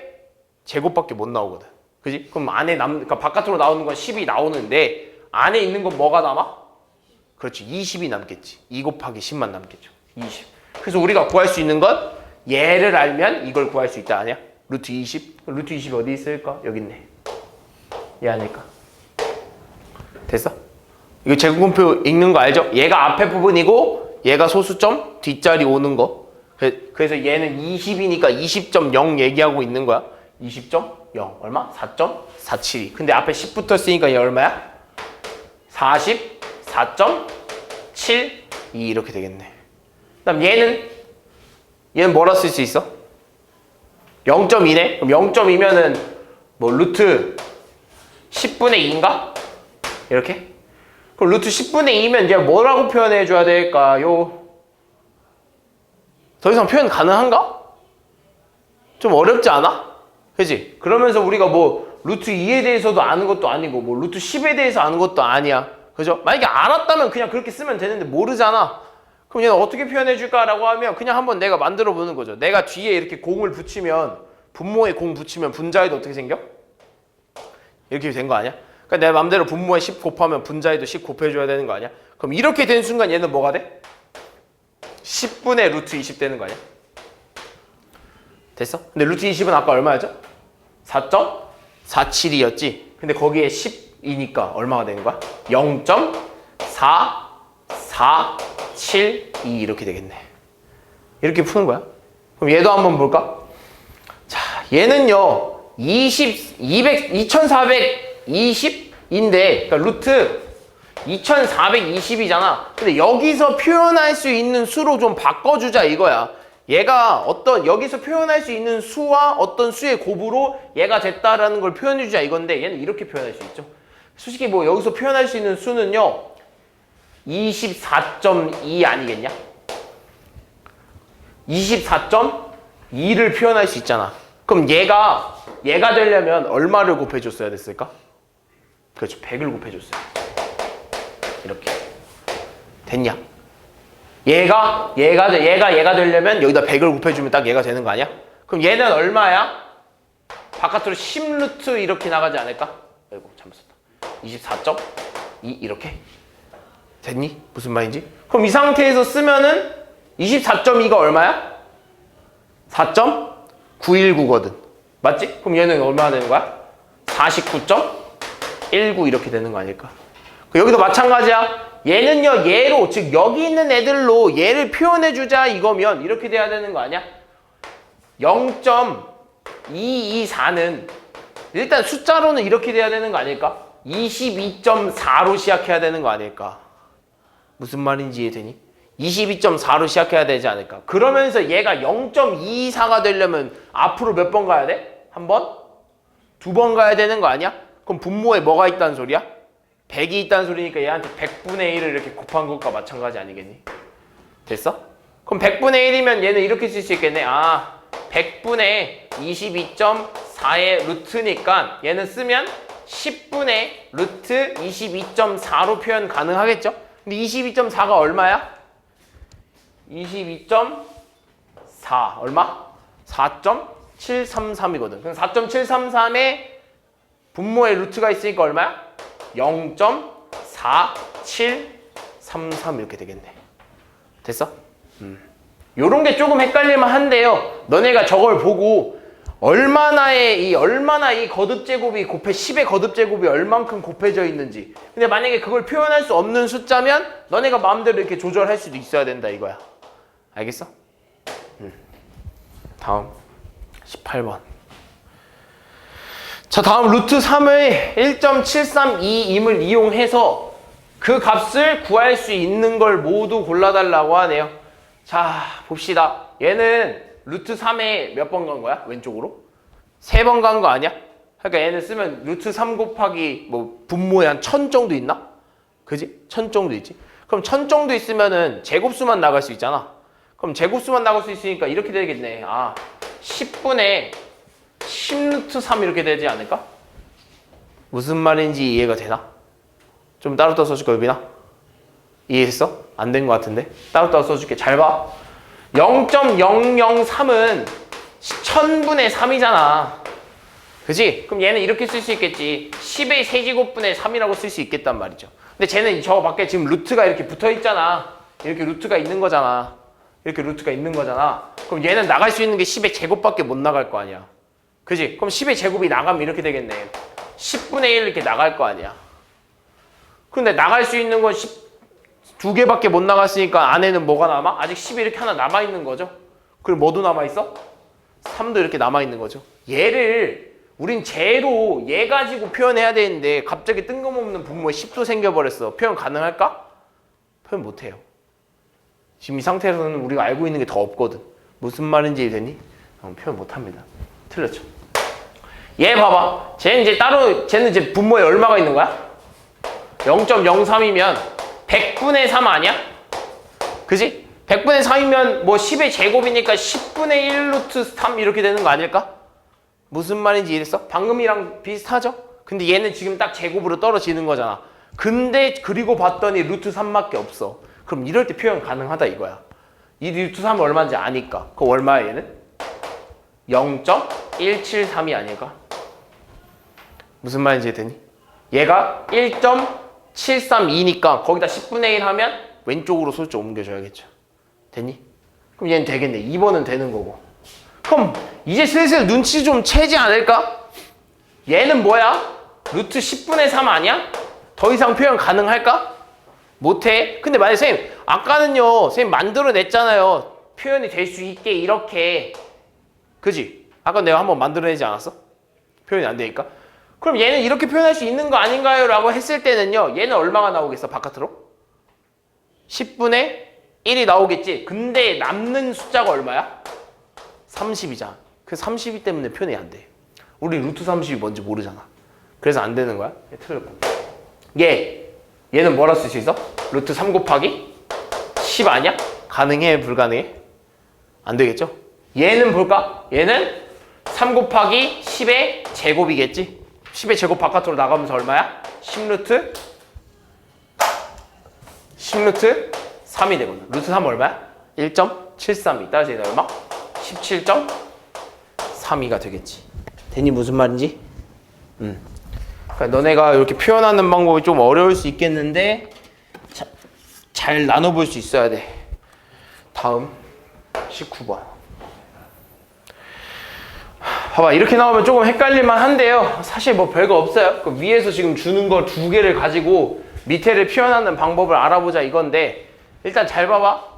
제곱밖에 못 나오거든. 그지? 그럼 그러니까 바깥으로 나오는 건 10이 나오는데 안에 있는 건 뭐가 남아? 그렇지. 20이 남겠지. 2 곱하기 10만 남겠죠. 20. 그래서 우리가 구할 수 있는 건 얘를 알면 이걸 구할 수 있다 아니야? 루트 20. 루트 20이 어디 있을까? 여기 있네. 얘 아닐까? 됐어? 이거 제곱근표 읽는 거 알죠? 얘가 앞에 부분이고 얘가 소수점 뒷자리 오는 거. 그래서 얘는 20이니까 20.0 얘기하고 있는 거야. 20.0 얼마? 4.472. 근데 앞에 10 붙었으니까 얘 얼마야? 44.72 이렇게 되겠네. 그다음 얘는 뭐라 쓸 수 있어? 0.2네? 그럼 0.2면은 뭐 루트 10분의 2인가? 이렇게? 그럼 루트 10분의 2면 이제 뭐라고 표현해 줘야 될까요? 더 이상 표현 가능한가? 좀 어렵지 않아? 그치? 그러면서 우리가 뭐 루트 2에 대해서도 아는 것도 아니고 뭐 루트 10에 대해서 아는 것도 아니야. 그죠? 만약에 알았다면 그냥 그렇게 쓰면 되는데 모르잖아. 그럼 얘는 어떻게 표현해 줄까라고 하면 그냥 한번 내가 만들어 보는 거죠. 내가 뒤에 이렇게 공을 붙이면 분모에 공 붙이면 분자에도 어떻게 생겨? 이렇게 된 거 아니야? 그러니까 내 맘대로 분모에 10 곱하면 분자에도 10 곱해줘야 되는 거 아니야? 그럼 이렇게 된 순간 얘는 뭐가 돼? 10분의 루트 20 되는 거 아니야? 됐어? 근데 루트 20은 아까 얼마였죠? 4.472였지? 근데 거기에 10이니까 얼마가 되는 거야? 0.4472 이렇게 되겠네. 이렇게 푸는 거야. 그럼 얘도 한번 볼까? 자, 얘는요 2420인데 그러니까 루트 2420이잖아. 근데 여기서 표현할 수 있는 수로 좀 바꿔주자 이거야. 얘가 여기서 표현할 수 있는 수와 어떤 수의 곱으로 얘가 됐다라는 걸 표현해주자 이건데 얘는 이렇게 표현할 수 있죠. 솔직히 뭐 여기서 표현할 수 있는 수는요 24.2 아니겠냐? 24.2 2를 표현할 수 있잖아. 그럼 얘가 되려면 얼마를 곱해줬어야 됐을까? 그렇죠. 100을 곱해줬어요. 이렇게. 됐냐? 얘가 되려면 여기다 100을 곱해주면 딱 얘가 되는 거 아니야? 그럼 얘는 얼마야? 바깥으로 10루트 이렇게 나가지 않을까? 아이고 잘못 썼다. 24.2 이렇게? 됐니? 무슨 말인지? 그럼 이 상태에서 쓰면은 24.2가 얼마야? 4.919거든. 맞지? 그럼 얘는 얼마나 되는 거야? 49.19 이렇게 되는 거 아닐까? 여기도 마찬가지야. 얘는요, 얘로, 즉 여기 있는 애들로 얘를 표현해주자 이거면 이렇게 돼야 되는 거 아니야? 0.224는 일단 숫자로는 이렇게 돼야 되는 거 아닐까? 22.4로 시작해야 되는 거 아닐까? 무슨 말인지 이해되니? 22.4로 시작해야 되지 않을까? 그러면서 얘가 0.224가 되려면 앞으로 몇 번 가야 돼? 한 번? 2번 가야 되는 거 아니야? 그럼 분모에 뭐가 있다는 소리야? 100이 있다는 소리니까 얘한테 100분의 1을 이렇게 곱한 것과 마찬가지 아니겠니? 됐어? 그럼 100분의 1이면 얘는 이렇게 쓸 수 있겠네. 100분의 22.4의 루트니까 얘는 쓰면 10분의 루트 22.4로 표현 가능하겠죠? 근데 22.4가 얼마야? 22.4 얼마? 4.733이거든. 그럼 4.733에 분모의 루트가 있으니까 얼마야? 0.4733 이렇게 되겠네. 됐어? 요런 게 조금 헷갈릴만 한데요. 너네가 저걸 보고 얼마나 이 거듭 제곱이 10의 거듭 제곱이 얼만큼 곱해져 있는지. 근데 만약에 그걸 표현할 수 없는 숫자면 너네가 마음대로 이렇게 조절할 수도 있어야 된다 이거야. 알겠어? 다음 18번. 자, 다음 루트 3의 1.732임을 이용해서 그 값을 구할 수 있는 걸 모두 골라달라고 하네요. 자, 봅시다. 얘는 루트 3에 몇 번 간 거야? 왼쪽으로? 3번 간 거 아니야? 그러니까 얘는 쓰면 루트 3 곱하기 뭐 분모에 한 1000 정도 있나? 그지? 1000 정도 있지? 그럼 1000 정도 있으면은 제곱수만 나갈 수 있잖아. 그럼 제곱수만 나갈 수 있으니까 이렇게 되겠네. 10분의 10루트 3 이렇게 되지 않을까? 무슨 말인지 이해가 되나? 좀 따로 써줄까, 유빈아? 이해했어? 안 된 것 같은데? 따로 써줄게. 잘 봐. 0.003은 1000분의 3이잖아. 그지? 그럼 얘는 이렇게 쓸 수 있겠지. 10의 세제곱분의 3이라고 쓸 수 있겠단 말이죠. 근데 쟤는 저 밖에 지금 루트가 이렇게 붙어 있잖아. 이렇게 루트가 있는 거잖아. 이렇게 루트가 있는 거잖아. 그럼 얘는 나갈 수 있는 게 10의 제곱밖에 못 나갈 거 아니야. 그지? 그럼 10의 제곱이 나가면 이렇게 되겠네. 10분의 1 이렇게 나갈 거 아니야. 근데 나갈 수 있는 건 2개밖에 못 나갔으니까 안에는 뭐가 남아? 아직 10이 이렇게 하나 남아있는 거죠. 그리고 뭐도 남아있어? 3도 이렇게 남아있는 거죠. 얘를 우린 제로 얘 가지고 표현해야 되는데 갑자기 뜬금없는 분모에 10도 생겨버렸어. 표현 가능할까? 표현 못해요. 지금 이 상태에서는 우리가 알고 있는 게 더 없거든. 무슨 말인지 이해되니? 표현 못합니다. 틀렸죠. 얘 봐봐. 쟤는 이제 분모에 얼마가 있는 거야? 0.03이면 100분의 3 아니야? 그지? 100분의 3이면 뭐 10의 제곱이니까 10분의 1 루트 3 이렇게 되는 거 아닐까? 무슨 말인지 이해했어? 방금이랑 비슷하죠? 근데 얘는 지금 딱 제곱으로 떨어지는 거잖아. 근데 그리고 봤더니 루트 3밖에 없어. 그럼 이럴 때 표현 가능하다 이거야. 이 루트 3은 얼마인지 아니까. 그럼 얼마야 얘는? 0.173이 아닐까? 무슨 말인지 이해되니? 얘가 1.732니까 거기다 10분의 1 하면 왼쪽으로 숫자 옮겨줘야겠죠. 됐니? 그럼 얘는 되겠네. 2번은 되는 거고. 그럼 이제 슬슬 눈치 좀 채지 않을까? 얘는 뭐야? 루트 10분의 3 아니야? 더 이상 표현 가능할까? 못해. 근데 만약에 선생님 아까는요 선생님 만들어냈잖아요. 표현이 될 수 있게 이렇게. 그지? 아까 내가 한번 만들어내지 않았어? 표현이 안 되니까. 그럼 얘는 이렇게 표현할 수 있는 거 아닌가요? 라고 했을 때는요 얘는 얼마가 나오겠어 바깥으로? 10분의 1이 나오겠지. 근데 남는 숫자가 얼마야? 30이잖아. 그 32 때문에 표현이 안 돼. 우리 루트 30이 뭔지 모르잖아. 그래서 안 되는 거야. 틀렸고. 얘는 뭐라 쓸 수 있어? 루트 3 곱하기 10 아니야? 가능해? 불가능해? 안 되겠죠? 얘는 볼까? 얘는 3 곱하기 10의 제곱이겠지? 10의 제곱 바깥으로 나가면서 얼마야? 10루트 3이 되거든. 루트 3 얼마야? 1.73이. 따라서 얘는 얼마? 17.32가 되겠지. 되니 무슨 말인지? 그러니까 너네가 이렇게 표현하는 방법이 좀 어려울 수 있겠는데 잘 나눠볼 수 있어야 돼. 다음 19번. 봐봐, 이렇게 나오면 조금 헷갈릴만 한데요. 사실 뭐 별거 없어요. 그 위에서 지금 주는 거 2개를 가지고 밑에를 표현하는 방법을 알아보자 이건데, 일단 잘 봐봐.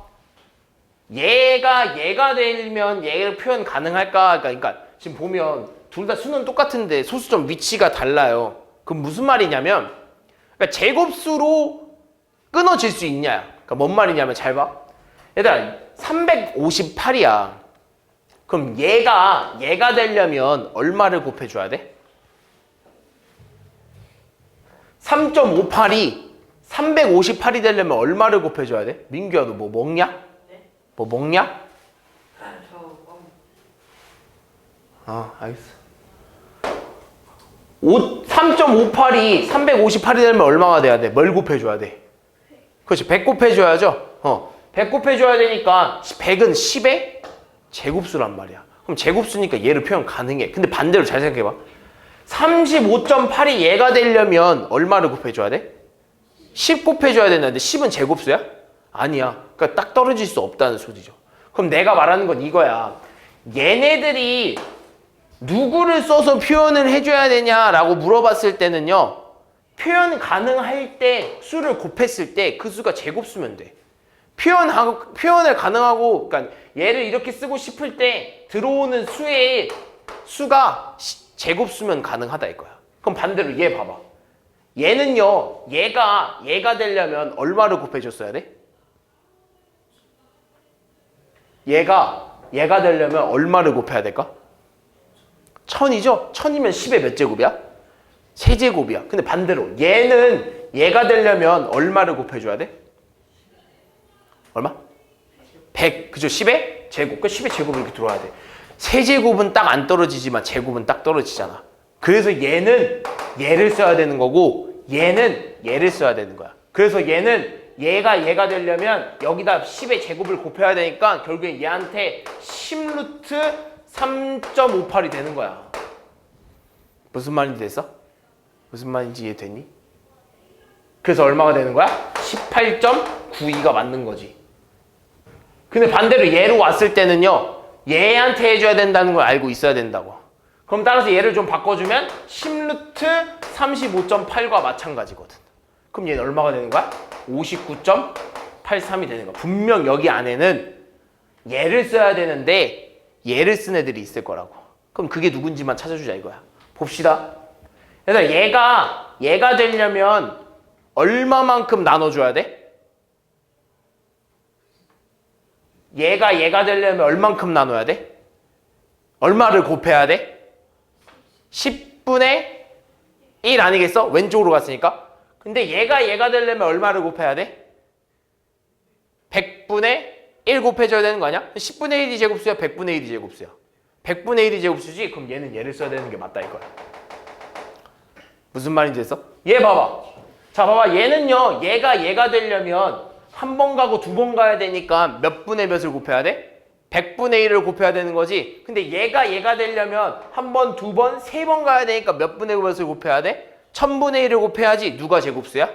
얘가 되면 얘를 표현 가능할까? 그러니까 지금 보면 둘 다 수는 똑같은데 소수점 위치가 달라요. 그럼 무슨 말이냐면, 그러니까 제곱수로 끊어질 수 있냐? 그러니까 뭔 말이냐면 잘 봐. 얘들아, 358이야. 그럼 얘가 되려면 얼마를 곱해줘야 돼? 3.58이 358이 되려면 얼마를 곱해줘야 돼? 민규야, 너 뭐 먹냐? 네? 뭐 먹냐? 알겠어. 3.58이 358이 되려면 얼마가 돼야 돼? 뭘 곱해줘야 돼? 그렇지, 100 곱해줘야죠. 100 곱해줘야 되니까 100은 10의 제곱수란 말이야. 그럼 제곱수니까 얘를 표현 가능해. 근데 반대로 잘 생각해봐. 35.8이 얘가 되려면 얼마를 곱해줘야 돼? 10 곱해줘야 되는데 10은 제곱수야? 아니야. 그러니까 딱 떨어질 수 없다는 소리죠. 그럼 내가 말하는 건 이거야. 얘네들이 누구를 써서 표현을 해줘야 되냐라고 물어봤을 때는요, 표현 가능할 때 수를 곱했을 때 그 수가 제곱수면 돼. 표현을 가능하고, 그러니까 얘를 이렇게 쓰고 싶을 때 들어오는 수의 수가 제곱수면 가능하다 이거야. 그럼 반대로 얘 봐봐. 얘는요, 얘가 되려면 얼마를 곱해줬어야 돼? 얘가 되려면 얼마를 곱해야 될까? 1000이죠? 1000이면 10의 몇 제곱이야? 세제곱이야. 근데 반대로 얘가 되려면 얼마를 곱해줘야 돼? 얼마? 100. 그죠? 10의 제곱. 그 10의 제곱이 이렇게 들어와야 돼. 세제곱은 딱 안 떨어지지만 제곱은 딱 떨어지잖아. 그래서 얘는 얘를 써야 되는 거고 얘는 얘를 써야 되는 거야. 그래서 얘가 되려면 여기다 10의 제곱을 곱해야 되니까 결국에 얘한테 10루트 3.58이 되는 거야. 무슨 말인지 됐어? 무슨 말인지 이해됐니? 그래서 얼마가 되는 거야? 18.92가 맞는 거지. 근데 반대로 얘로 왔을 때는요, 얘한테 해줘야 된다는 걸 알고 있어야 된다고. 그럼 따라서 얘를 좀 바꿔주면 10루트 35.8과 마찬가지거든. 그럼 얘는 얼마가 되는 거야? 59.83이 되는 거야. 분명 여기 안에는 얘를 써야 되는데 얘를 쓴 애들이 있을 거라고. 그럼 그게 누군지만 찾아주자 이거야. 봅시다. 얘들아, 얘가 되려면 얼마만큼 나눠줘야 돼? 얘가 되려면 얼만큼 나눠야 돼? 얼마를 곱해야 돼? 10분의 1 아니겠어? 왼쪽으로 갔으니까. 근데 얘가 되려면 얼마를 곱해야 돼? 100분의 1 곱해줘야 되는 거 아니야? 10분의 1이 제곱수야? 100분의 1이 제곱수야? 100분의 1이 제곱수지? 그럼 얘는 얘를 써야 되는 게 맞다 이거야. 무슨 말인지 했어? 얘 봐봐. 자, 봐봐. 얘는요, 얘가 되려면 한 번 가고 두 번 가야 되니까 몇 분의 몇을 곱해야 돼? 100분의 1을 곱해야 되는 거지. 근데 얘가 되려면 한 번, 두 번, 세 번 가야 되니까 몇 분의 몇을 곱해야 돼? 1000분의 1을 곱해야지. 누가 제곱수야?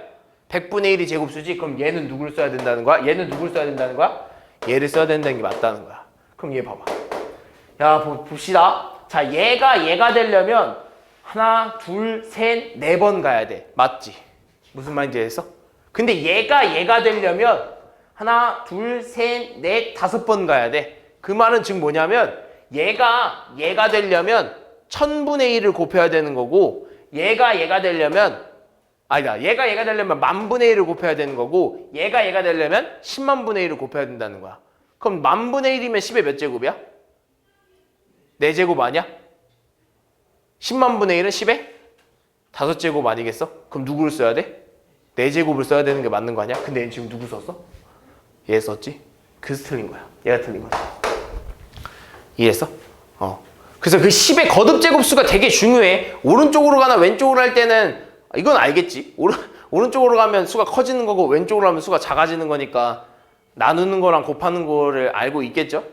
100분의 1이 제곱수지. 그럼 얘는 누구를 써야 된다는 거야? 얘는 누구를 써야 된다는 거야? 얘를 써야 된다는 게 맞다는 거야. 그럼 얘 봐봐. 야, 봅시다. 자, 얘가 되려면 하나, 둘, 셋, 네 번 가야 돼. 맞지? 무슨 말인지 알겠어? 근데 얘가 되려면 하나, 둘, 셋, 넷, 5번 가야 돼. 그 말은 지금 뭐냐면 얘가 되려면 1000분의 1을 곱해야 되는 거고 얘가 되려면 얘가 되려면 10,000분의 1을 곱해야 되는 거고 얘가 되려면 100,000분의 1을 곱해야 된다는 거야. 그럼 10,000분의 1이면 10의 몇 제곱이야? 4제곱 아니야? 100,000분의 1은 10의 5제곱 아니겠어? 그럼 누구를 써야 돼? 4제곱을 써야 되는 게 맞는 거 아니야? 근데 얘는 지금 누구 썼어? 얘 썼지? 그래서 틀린 거야. 얘가 틀린 거야. 이해했어? 그래서 그 10의 거듭 제곱수가 되게 중요해. 오른쪽으로 가나 왼쪽으로 할 때는 이건 알겠지. 오른쪽으로 가면 수가 커지는 거고 왼쪽으로 하면 수가 작아지는 거니까 나누는 거랑 곱하는 거를 알고 있겠죠?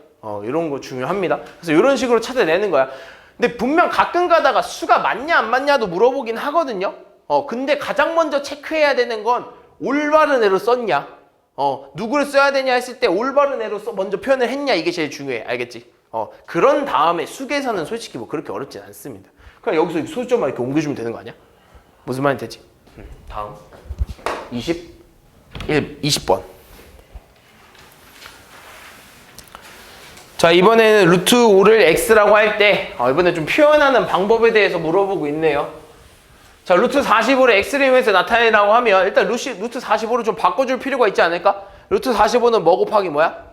이런 거 중요합니다. 그래서 이런 식으로 찾아내는 거야. 근데 분명 가끔 가다가 수가 맞냐 안 맞냐도 물어보긴 하거든요. 근데 가장 먼저 체크해야 되는 건 올바른 애로 썼냐. 누구를 써야 되냐 했을 때 올바른 애로 먼저 표현을 했냐, 이게 제일 중요해. 알겠지? 그런 다음에 수계산은 솔직히 뭐 그렇게 어렵진 않습니다. 그냥 여기서 소수점만 이렇게 옮겨주면 되는 거 아니야? 무슨 말인지 되지? 다음 20번. 자, 이번에는 루트 5를 x라고 할 때 이번에 좀 표현하는 방법에 대해서 물어보고 있네요. 자, 루트 45를 x를 이용해서 나타내라고 하면 일단 루트 45를 좀 바꿔줄 필요가 있지 않을까? 루트 45는 뭐 곱하기 뭐야?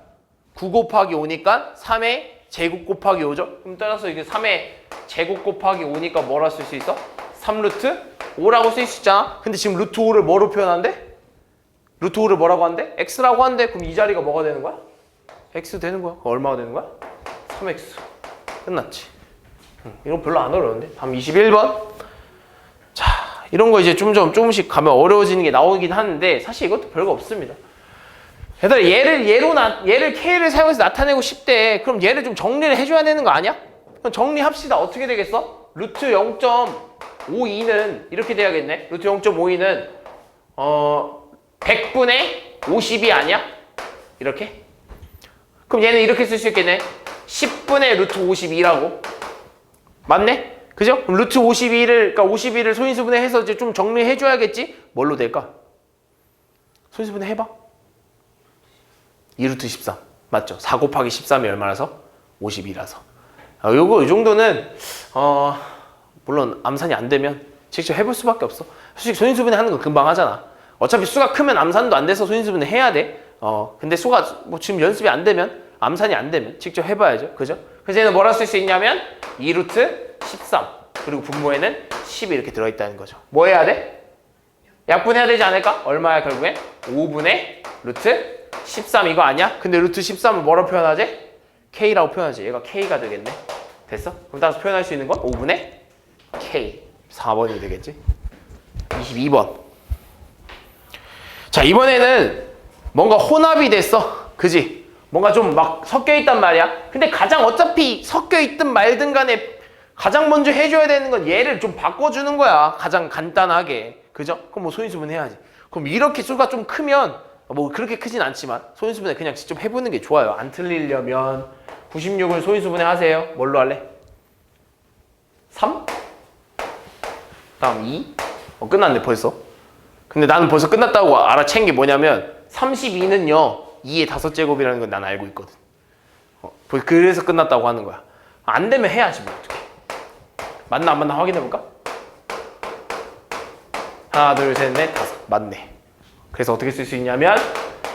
9 곱하기 5니까 3의 제곱 곱하기 5죠? 그럼 따라서 이게 3의 제곱 곱하기 5니까 뭐라 쓸 수 있어? 3루트 5라고 쓸 수 있잖아? 근데 지금 루트 5를 뭐로 표현한대? 루트 5를 뭐라고 한대? x라고 한대? 그럼 이 자리가 뭐가 되는 거야? x 되는 거야. 그럼 얼마가 되는 거야? 3x. 끝났지. 이건 별로 안 어려운데. 다음 21번. 자, 이런 거 이제 조금씩 가면 어려워지는 게 나오긴 하는데 사실 이것도 별거 없습니다. 얘들아, 얘를 k를 사용해서 나타내고 싶대. 그럼 얘를 좀 정리를 해줘야 되는 거 아니야? 그럼 정리합시다. 어떻게 되겠어? 루트 0.52는 이렇게 돼야겠네. 루트 0.52는 100분의 50이 아니야? 이렇게? 그럼 얘는 이렇게 쓸 수 있겠네. 10분의 루트 52라고. 맞네? 그죠? 그럼 루트 52를, 그러니까 52를 소인수분해 해서 이제 좀 정리해 줘야겠지? 뭘로 될까? 소인수분해 해봐. 2루트 13. 맞죠? 4 곱하기 13이 얼마라서? 52라서. 이 정도는, 물론 암산이 안 되면 직접 해볼 수밖에 없어. 솔직히 소인수분해 하는 거 금방 하잖아. 어차피 수가 크면 암산도 안 돼서 소인수분해 해야 돼. 근데 수가 뭐 지금 연습이 안 되면, 암산이 안 되면 직접 해봐야죠. 그죠? 그래서 얘는 뭐라 쓸 수 있냐면 2루트 13 그리고 분모에는 10이 이렇게 들어있다는 거죠. 뭐 해야 돼? 약분해야 되지 않을까? 얼마야 결국엔? 5분의 루트 13 이거 아니야? 근데 루트 13을 뭐로 표현하지? K라고 표현하지. 얘가 K가 되겠네. 됐어? 그럼 따라서 표현할 수 있는 건 5분의 K. 4번이 되겠지? 22번. 자, 이번에는 뭔가 혼합이 됐어. 그지? 뭔가 좀 막 섞여 있단 말이야. 근데 가장 어차피 섞여 있든 말든 간에 가장 먼저 해줘야 되는 건 얘를 좀 바꿔주는 거야. 가장 간단하게. 그죠? 그럼 뭐 소인수분 해야지. 그럼 이렇게 수가 좀 크면 뭐 그렇게 크진 않지만 소인수분해 그냥 직접 해보는 게 좋아요. 안 틀리려면 96을 소인수분해 하세요. 뭘로 할래? 3? 다음 2? 끝났네 벌써. 근데 나는 벌써 끝났다고 알아챈 게 뭐냐면 32는요 2의 5제곱이라는 건 난 알고 있거든. 그래서 끝났다고 하는 거야. 안 되면 해야지 뭐 어떡해. 맞나 안 맞나 확인해볼까? 하나 둘 셋 넷 다섯. 맞네. 그래서 어떻게 쓸 수 있냐면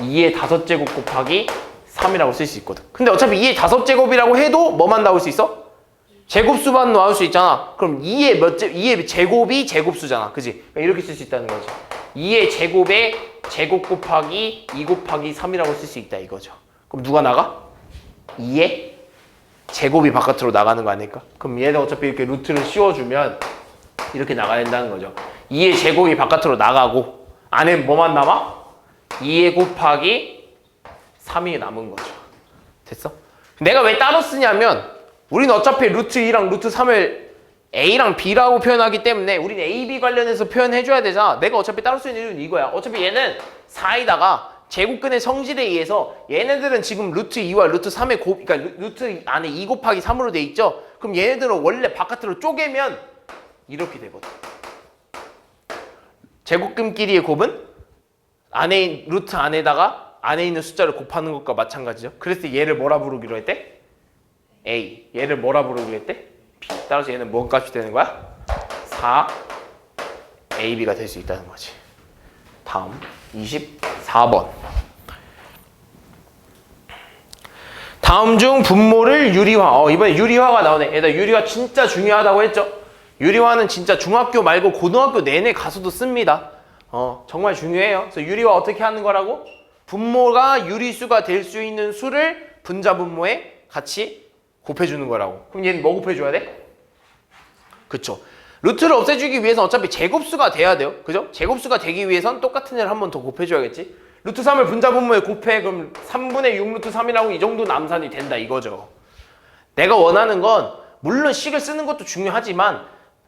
2의 5제곱 곱하기 3이라고 쓸 수 있거든. 근데 어차피 2의 5제곱이라고 해도 뭐만 나올 수 있어? 제곱수만 나올 수 있잖아. 그럼 2의 제곱이 제곱수잖아. 그지? 그러니까 이렇게 쓸 수 있다는 거지. 2의 제곱에 제곱 곱하기 2 곱하기 3이라고 쓸 수 있다 이거죠. 그럼 누가 나가? 2의 제곱이 바깥으로 나가는 거 아닐까? 그럼 얘는 어차피 이렇게 루트를 씌워주면 이렇게 나가야 된다는 거죠. 2의 제곱이 바깥으로 나가고 안에 뭐만 남아? 2의 곱하기 3이 남은 거죠. 됐어? 내가 왜 따로 쓰냐면 우리는 어차피 루트 2랑 루트 3을 A랑 B라고 표현하기 때문에 우리는 A, B 관련해서 표현해줘야 되잖아. 내가 어차피 따로 쓰는 이유는 이거야. 어차피 얘는 4에다가 제곱근의 성질에 의해서 얘네들은 지금 루트 2와 루트 3의 그러니까 루트 안에 2 곱하기 3으로 돼 있죠? 그럼 얘네들은 원래 바깥으로 쪼개면 이렇게 되거든. 제곱근끼리의 곱은 루트 안에다가 안에 있는 숫자를 곱하는 것과 마찬가지죠. 그래서 얘를 뭐라 부르기로 했대? A. 얘를 뭐라 부르기로 했대? B. 따라서 얘는 뭔 값이 되는 거야? 4 AB가 될 수 있다는 거지. 다음 24번. 다음 중 분모를 유리화. 이번에 유리화가 나오네. 얘들아 유리화 진짜 중요하다고 했죠? 유리화는 진짜 중학교 말고 고등학교 내내 가서도 씁니다. 정말 중요해요. 그래서 유리화 어떻게 하는 거라고? 분모가 유리수가 될 수 있는 수를 분자분모에 같이 곱해주는 거라고. 그럼 얘는 뭐 곱해줘야 돼? 그쵸. 루트를 없애주기 위해서 어차피 제곱수가 돼야 돼요. 그죠? 제곱수가 되기 위해선 똑같은 애를 한 번 더 곱해줘야겠지. 루트 3을 분자분모에 곱해. 그럼 3분의 6 루트 3이라고 이 정도는 암산이 된다 이거죠. 내가 원하는 건 물론 식을 쓰는 것도 중요하지만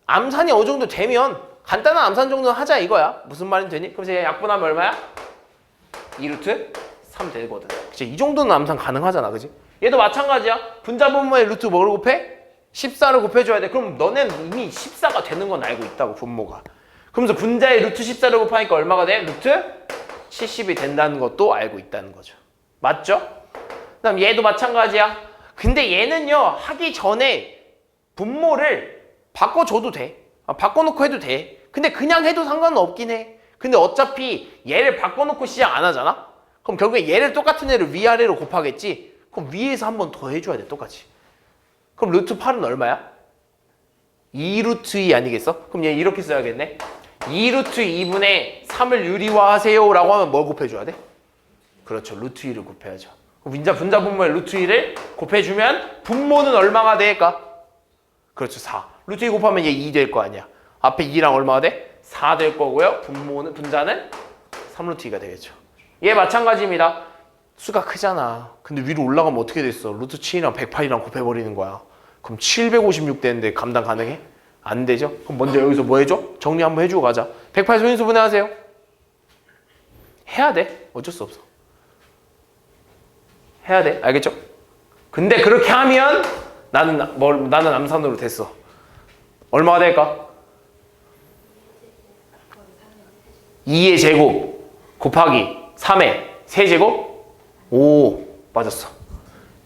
암산이 어느 정도 되면 간단한 암산 정도는 하자 이거야. 무슨 말인지 되니? 그럼 이제 약분하면 얼마야? 2루트 3 되거든. 그치? 이 정도는 암산 가능하잖아. 그지? 얘도 마찬가지야. 분자분모에 루트 뭐를 곱해? 14를 곱해줘야 돼. 그럼 너넨 이미 14가 되는 건 알고 있다고, 분모가. 그러면서 분자에 루트 14를 곱하니까 얼마가 돼? 루트 70이 된다는 것도 알고 있다는 거죠. 맞죠? 그 다음 얘도 마찬가지야. 근데 얘는요, 하기 전에 분모를 바꿔줘도 돼. 바꿔놓고 해도 돼. 근데 그냥 해도 상관은 없긴 해. 근데 어차피 얘를 바꿔놓고 시작 안 하잖아? 그럼 결국에 얘를 똑같은 애를 위아래로 곱하겠지? 그럼 위에서 한 번 더 해줘야 돼, 똑같이. 그럼 루트 8은 얼마야? 2루트 2 아니겠어? 그럼 얘 이렇게 써야겠네. 2루트 2분의 3을 유리화하세요 라고 하면 뭘 곱해줘야 돼? 그렇죠. 루트 2를 곱해야죠. 그럼 분자분모에 루트 2를 곱해주면 분모는 얼마가 될까? 그렇죠. 4. 루트 2 곱하면 얘 2 될 거 아니야. 앞에 2랑 얼마가 돼? 4 될 거고요. 분자는 3루트 2가 되겠죠. 얘 마찬가지입니다. 수가 크잖아. 근데 위로 올라가면 어떻게 됐어? 루트 7이랑 108이랑 곱해버리는 거야. 그럼 756 되는데 감당 가능해? 안 되죠? 그럼 먼저 여기서 뭐 해줘? 정리 한번 해주고 가자. 108 소인수분해 하세요. 해야 돼. 어쩔 수 없어. 해야 돼. 알겠죠? 근데 그렇게 하면 나는 암산으로 됐어. 얼마가 될까? 2의 제곱 곱하기 3의 세제곱 5 맞았어.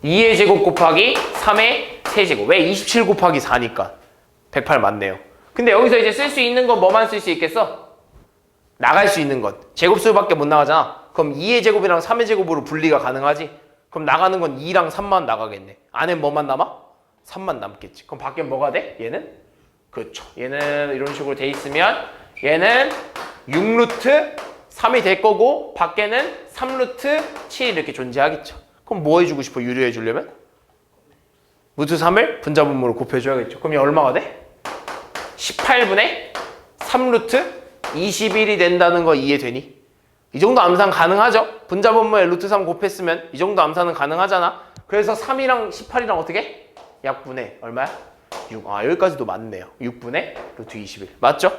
2의 제곱 곱하기 3의 세제곱. 왜? 27 곱하기 4니까 108 맞네요. 근데 여기서 이제 쓸 수 있는 건 뭐만 쓸 수 있겠어? 나갈 수 있는 것. 제곱수밖에 못 나가잖아. 그럼 2의 제곱이랑 3의 제곱으로 분리가 가능하지? 그럼 나가는 건 2랑 3만 나가겠네. 안에 뭐만 남아? 3만 남겠지. 그럼 밖에 뭐가 돼? 얘는? 그렇죠. 얘는 이런 식으로 돼 있으면 얘는 6루트 3이 될 거고 밖에는 3루트 7 이렇게 존재하겠죠. 그럼 뭐 해주고 싶어? 유리해 주려면? 루트 3을 분자분모로 곱해줘야겠죠. 그럼 얘 얼마가 돼? 18분의 3루트 21이 된다는 거 이해되니? 이 정도 암산 가능하죠? 분자분모에 루트 3 곱했으면 이 정도 암산은 가능하잖아. 그래서 3이랑 18이랑 어떻게? 약분해. 얼마야? 6. 아, 여기까지도 맞네요. 6분의 루트 21. 맞죠?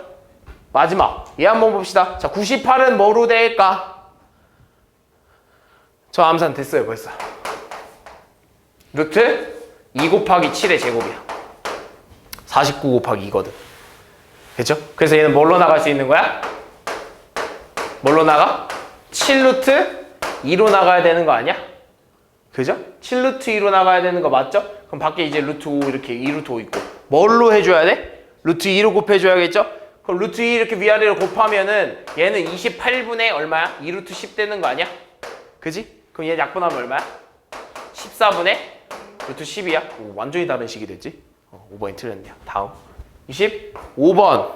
마지막. 얘 한번 봅시다. 자, 98은 뭐로 될까? 저 암산 됐어요, 벌써. 루트 2 곱하기 7의 제곱이야. 49 곱하기 2거든. 그쵸? 그래서 얘는 뭘로 나갈 수 있는 거야? 뭘로 나가? 7루트 2로 나가야 되는 거 아니야? 그죠? 7루트 2로 나가야 되는 거 맞죠? 그럼 밖에 이제 루트 5 이렇게 2루트 5 있고 뭘로 해줘야 돼? 루트 2로 곱해줘야겠죠? 그럼 루트 2 이렇게 위아래로 곱하면은 얘는 28분의 얼마야? 2루트 10 되는 거 아니야? 그지? 그럼 얘 약분하면 얼마야? 14분의 루트 10이야? 오, 완전히 다른 식이 됐지? 5번이 틀렸네요. 다음 25번.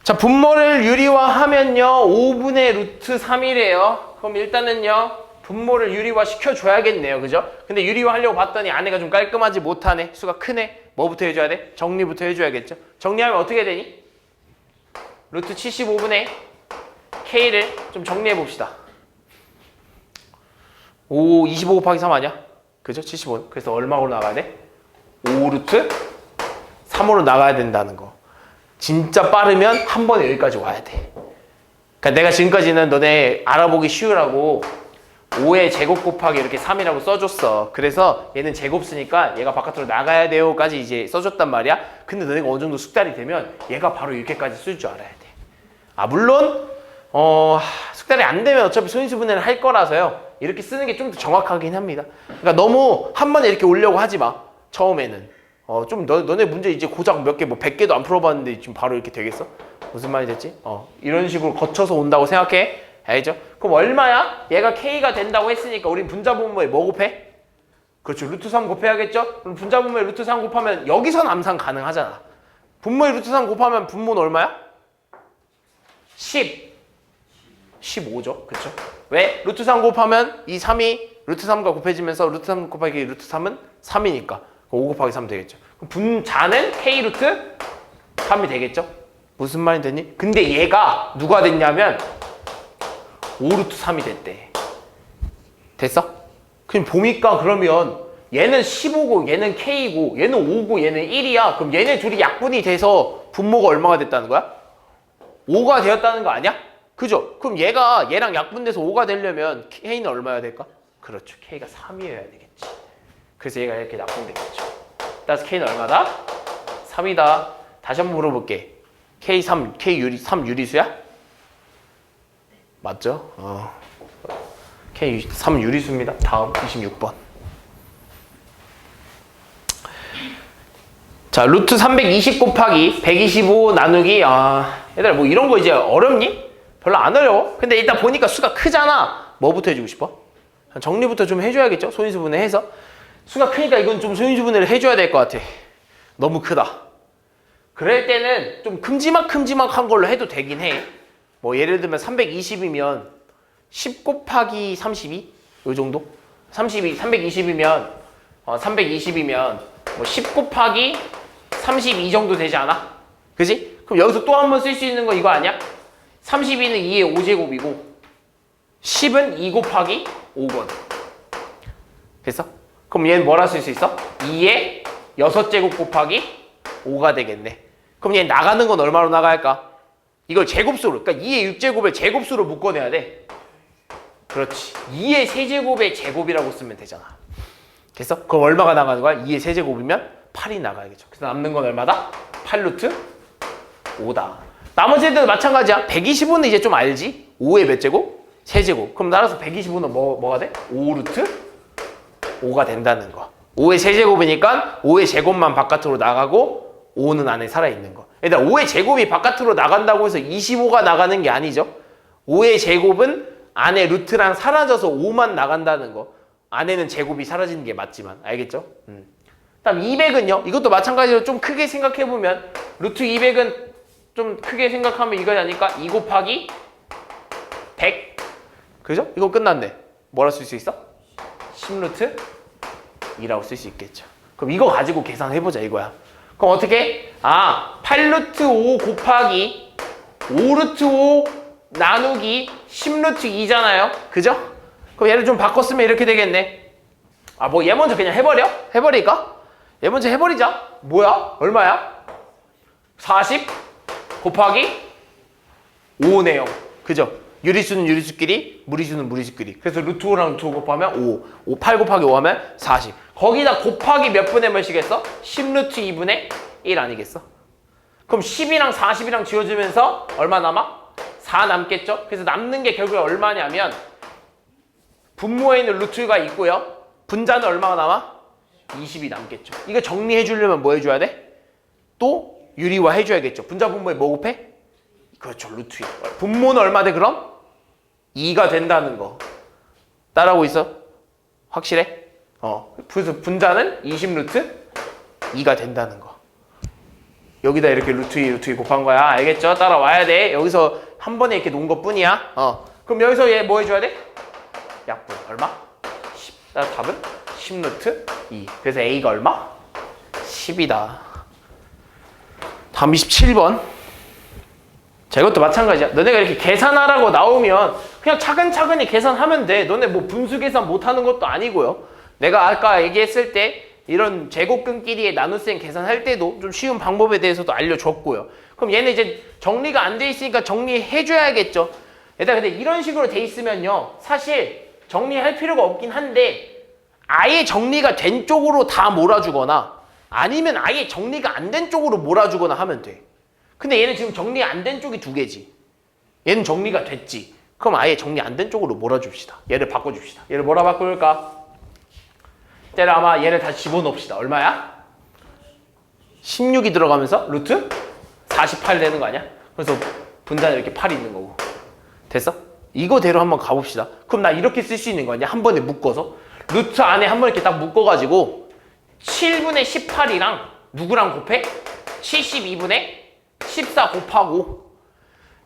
자, 분모를 유리화하면요 5분의 루트 3이래요. 그럼 일단은요 분모를 유리화 시켜줘야겠네요. 그죠? 근데 유리화 하려고 봤더니 안에가 좀 깔끔하지 못하네. 수가 크네. 뭐부터 해줘야 돼? 정리부터 해줘야겠죠? 정리하면 어떻게 되니? 루트 75분의 K를 좀 정리해봅시다. 25 곱하기 3 아니야? 그죠? 75. 그래서 얼마로 나가야 돼? 5루트 3으로 나가야 된다는 거. 진짜 빠르면 한 번에 여기까지 와야 돼. 그러니까 내가 지금까지는 너네 알아보기 쉬우라고 5의 제곱 곱하기 이렇게 3이라고 써줬어. 그래서 얘는 제곱 쓰니까 얘가 바깥으로 나가야 돼요까지 이제 써줬단 말이야. 근데 너네가 어느 정도 숙달이 되면 얘가 바로 이렇게까지 쓸 줄 알아야 돼. 아, 물론 숙달이 안 되면 어차피 소인수분해를 할 거라서요. 이렇게 쓰는 게 좀 더 정확하긴 합니다. 그러니까 너무 한 번에 이렇게 오려고 하지 마. 처음에는. 좀 너네 문제 이제 고작 몇 개, 뭐 100개도 안 풀어봤는데 지금 바로 이렇게 되겠어? 무슨 말이 됐지? 이런 식으로 거쳐서 온다고 생각해. 알죠? 그럼 얼마야? 얘가 K가 된다고 했으니까 우린 분자분모에 뭐 곱해? 그렇죠. 루트 3 곱해야겠죠? 그럼 분자분모에 루트 3 곱하면 여기선 암산 가능하잖아. 분모에 루트 3 곱하면 분모는 얼마야? 10. 15죠. 그렇죠? 왜? 루트 3 곱하면 이 3이 루트 3과 곱해지면서 루트 3 곱하기 루트 3은 3이니까 5 곱하기 3 되겠죠. 그럼 분자는 K 루트 3이 되겠죠? 무슨 말이 되니? 근데 얘가 누가 됐냐면 5 루트 3이 됐대. 됐어? 그럼 보니까 그러면 얘는 15고 얘는 K고 얘는 5고 얘는 1이야. 그럼 얘네 둘이 약분이 돼서 분모가 얼마가 됐다는 거야? 5가 되었다는 거 아니야? 그죠? 그럼 얘가 얘랑 약분돼서 5가 되려면 K는 얼마여야 될까? 그렇죠. K가 3이어야 되겠지. 그래서 얘가 이렇게 약분되겠죠. 따라서 K는 얼마다? 3이다. 다시 한번 물어볼게. K3 3 유리수야? 맞죠? K3 유리수입니다. 다음 26번. 자, 루트 320 곱하기 125 나누기 얘들아 뭐 이런 거 이제 어렵니? 별로 안 어려워. 근데 일단 보니까 수가 크잖아. 뭐부터 해주고 싶어? 정리부터 좀 해줘야겠죠? 소인수분해 해서. 수가 크니까 이건 좀 소인수분해를 해줘야 될 것 같아. 너무 크다. 그럴 때는 좀 큼지막한 걸로 해도 되긴 해. 뭐 예를 들면 320이면 10 곱하기 32? 요 정도? 320이면 320이면 뭐 10 곱하기 32 정도 되지 않아? 그지? 그럼 여기서 또 한 번 쓸 수 있는 거 이거 아니야? 32는 2의 5제곱이고 10은 2 곱하기 5거든. 됐어? 그럼 얘는 뭐라 쓸 수 있어? 2의 6제곱 곱하기 5가 되겠네. 그럼 얘 나가는 건 얼마로 나갈까? 이걸 제곱수로, 그러니까 2의 6제곱을 제곱수로 묶어내야 돼. 그렇지. 2의 세제곱의 제곱이라고 쓰면 되잖아. 됐어? 그럼 얼마가 나가는 거야? 2의 세제곱이면 8이 나가야겠죠. 그래서 남는 건 얼마다? 8 루트 5다. 나머지 애들도 마찬가지야. 125는 이제 좀 알지? 5의 몇 제곱? 세제곱. 그럼 따라서 125는 뭐가 돼? 5 루트 5가 된다는 거. 5의 세제곱이니까 5의 제곱만 바깥으로 나가고 5는 안에 살아있는 거. 얘들아 5의 제곱이 바깥으로 나간다고 해서 25가 나가는 게 아니죠. 5의 제곱은 안에 루트랑 사라져서 5만 나간다는 거. 안에는 제곱이 사라지는 게 맞지만 알겠죠? 다음 200은요. 이것도 마찬가지로 좀 크게 생각해보면 루트 200은 좀 크게 생각하면 이거냐니까 2 곱하기 100 그죠? 이거 끝났네. 뭐라 쓸 수 있어? 10루트 2라고 쓸 수 있겠죠. 그럼 이거 가지고 계산해보자 이거야. 그럼 어떻게? 8루트 5 곱하기 5루트 5 나누기 10루트 2잖아요. 그죠? 그럼 얘를 좀 바꿨으면 이렇게 되겠네. 뭐 얘 먼저 그냥 해버려? 해버릴까? 얘 먼저 해버리자. 뭐야? 얼마야? 40 곱하기 5네요. 그죠? 유리수는 유리수끼리, 무리수는 무리수끼리. 그래서 루트 5랑 루트 5 곱하면 5. 8 곱하기 5 하면 40. 거기다 곱하기 몇 분의 몇이겠어? 10루트 2분의 1 아니겠어? 그럼 10이랑 40이랑 지워지면서 얼마 남아? 4 남겠죠? 그래서 남는 게 결국에 얼마냐면 분모에 있는 루트가 있고요. 분자는 얼마가 남아? 20이 남겠죠. 이거 정리해 주려면 뭐 해줘야 돼? 또 유리화 해줘야겠죠. 분자 분모에 뭐 곱해? 그렇죠. 루트 2. 분모는 얼마 돼 그럼? 2가 된다는 거. 따라하고 있어? 확실해? 그래서 분자는 20 루트 2가 된다는 거. 여기다 이렇게 루트 2 곱한 거야. 알겠죠? 따라와야 돼. 여기서 한 번에 이렇게 놓은 것 뿐이야. 그럼 여기서 얘 뭐 해줘야 돼? 약분. 얼마? 10. 따라 답은 10 루트 2. 그래서 A가 얼마? 10이다. 다음 27번. 자, 이것도 마찬가지야. 너네가 이렇게 계산하라고 나오면 그냥 차근차근히 계산하면 돼. 너네 뭐 분수 계산 못하는 것도 아니고요. 내가 아까 얘기했을 때 이런 제곱근끼리의 나눗셈 계산할 때도 좀 쉬운 방법에 대해서도 알려줬고요. 그럼 얘는 이제 정리가 안 돼 있으니까 정리해줘야겠죠. 얘들아, 근데 이런 식으로 돼 있으면요. 사실 정리할 필요가 없긴 한데 아예 정리가 된 쪽으로 다 몰아주거나 아니면 아예 정리가 안 된 쪽으로 몰아주거나 하면 돼. 근데 얘는 지금 정리 안 된 쪽이 두 개지. 얘는 정리가 됐지. 그럼 아예 정리 안 된 쪽으로 몰아줍시다. 얘를 바꿔줍시다. 얘를 뭐라 바꿀까? 때려 아마 얘를 다시 집어넣읍시다. 얼마야? 16이 들어가면서 루트 48 되는 거 아니야? 그래서 분자는 이렇게 8이 있는 거고. 됐어? 이거대로 한번 가봅시다. 그럼 나 이렇게 쓸 수 있는 거 아니야? 한 번에 묶어서. 루트 안에 한 번 이렇게 딱 묶어가지고 7분의 18이랑 누구랑 곱해? 72분의 14 곱하고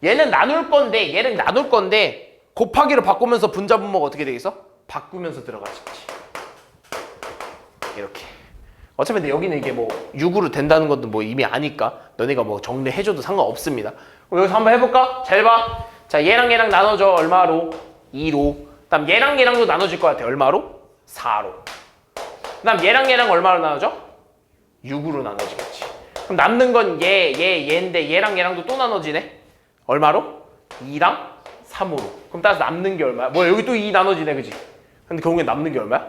얘는 나눌 건데 곱하기로 바꾸면서 분자 분모가 어떻게 되겠어? 바꾸면서 들어가지. 이렇게. 어차피 근데 여기는 이게 뭐 6으로 된다는 것도 뭐 이미 아니까 너네가 뭐 정리해줘도 상관없습니다. 그럼 여기서 한번 해볼까? 잘 봐. 자, 얘랑 얘랑 나눠줘. 얼마로? 2로. 그다음 얘랑 얘랑도 나눠질 것 같아. 얼마로? 4로. 그다음 얘랑 얘랑 얼마로 나눠져? 6으로 나눠지겠지. 그럼 남는 건 얘인데 얘랑 얘랑도 또 나눠지네. 얼마로? 2랑 3으로. 그럼 따라서 남는 게 얼마야? 뭐야, 여기 또 2 나눠지네, 그지? 근데 결국엔 남는 게 얼마야?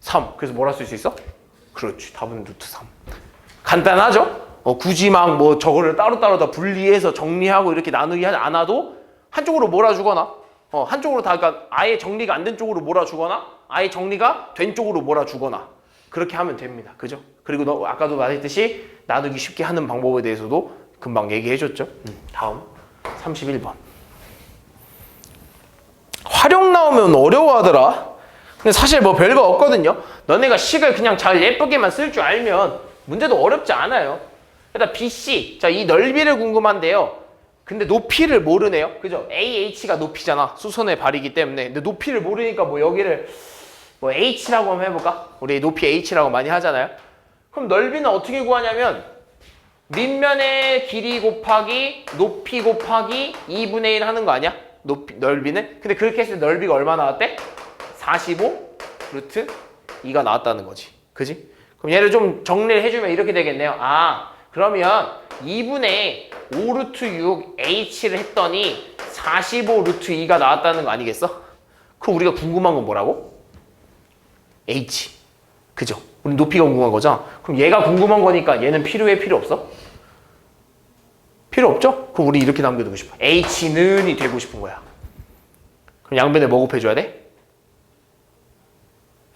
3. 그래서 뭘 할 수 있어? 그렇지. 답은 루트 3. 간단하죠? 굳이 막 뭐 저거를 따로따로 다 분리해서 정리하고 이렇게 나누기 하지 않아도 한쪽으로 몰아주거나 한쪽으로 다, 그러니까 아예 정리가 안 된 쪽으로 몰아주거나 아예 정리가 된 쪽으로 몰아주거나 그렇게 하면 됩니다. 그죠? 그리고 너 아까도 말했듯이 나누기 쉽게 하는 방법에 대해서도 금방 얘기해줬죠. 다음 31번. 활용 나오면 어려워하더라. 근데 사실 뭐 별거 없거든요. 너네가 식을 그냥 잘 예쁘게만 쓸 줄 알면 문제도 어렵지 않아요. 일단 BC, 자, 이 넓이를 궁금한데요. 근데 높이를 모르네요. 그죠? AH가 높이잖아. 수선의 발이기 때문에. 근데 높이를 모르니까 뭐 여기를 뭐 H라고 한번 해볼까? 우리 높이 H라고 많이 하잖아요. 그럼 넓이는 어떻게 구하냐면 밑면의 길이 곱하기 높이 곱하기 2분의 1 하는 거 아니야? 넓이는? 근데 그렇게 했을 때 넓이가 얼마 나왔대? 45 루트 2가 나왔다는 거지. 그지? 그럼 얘를 좀 정리를 해주면 이렇게 되겠네요. 아, 그러면 2분의 5 루트 6 H를 했더니 45 루트 2가 나왔다는 거 아니겠어? 그럼 우리가 궁금한 건 뭐라고? H. 그죠? 우리 높이가 궁금한 거죠? 그럼 얘가 궁금한 거니까 얘는 필요해, 필요 없어? 필요 없죠? 그럼 우리 이렇게 남겨두고 싶어. H는이 되고 싶은 거야. 그럼 양변에 뭐 곱해줘야 돼?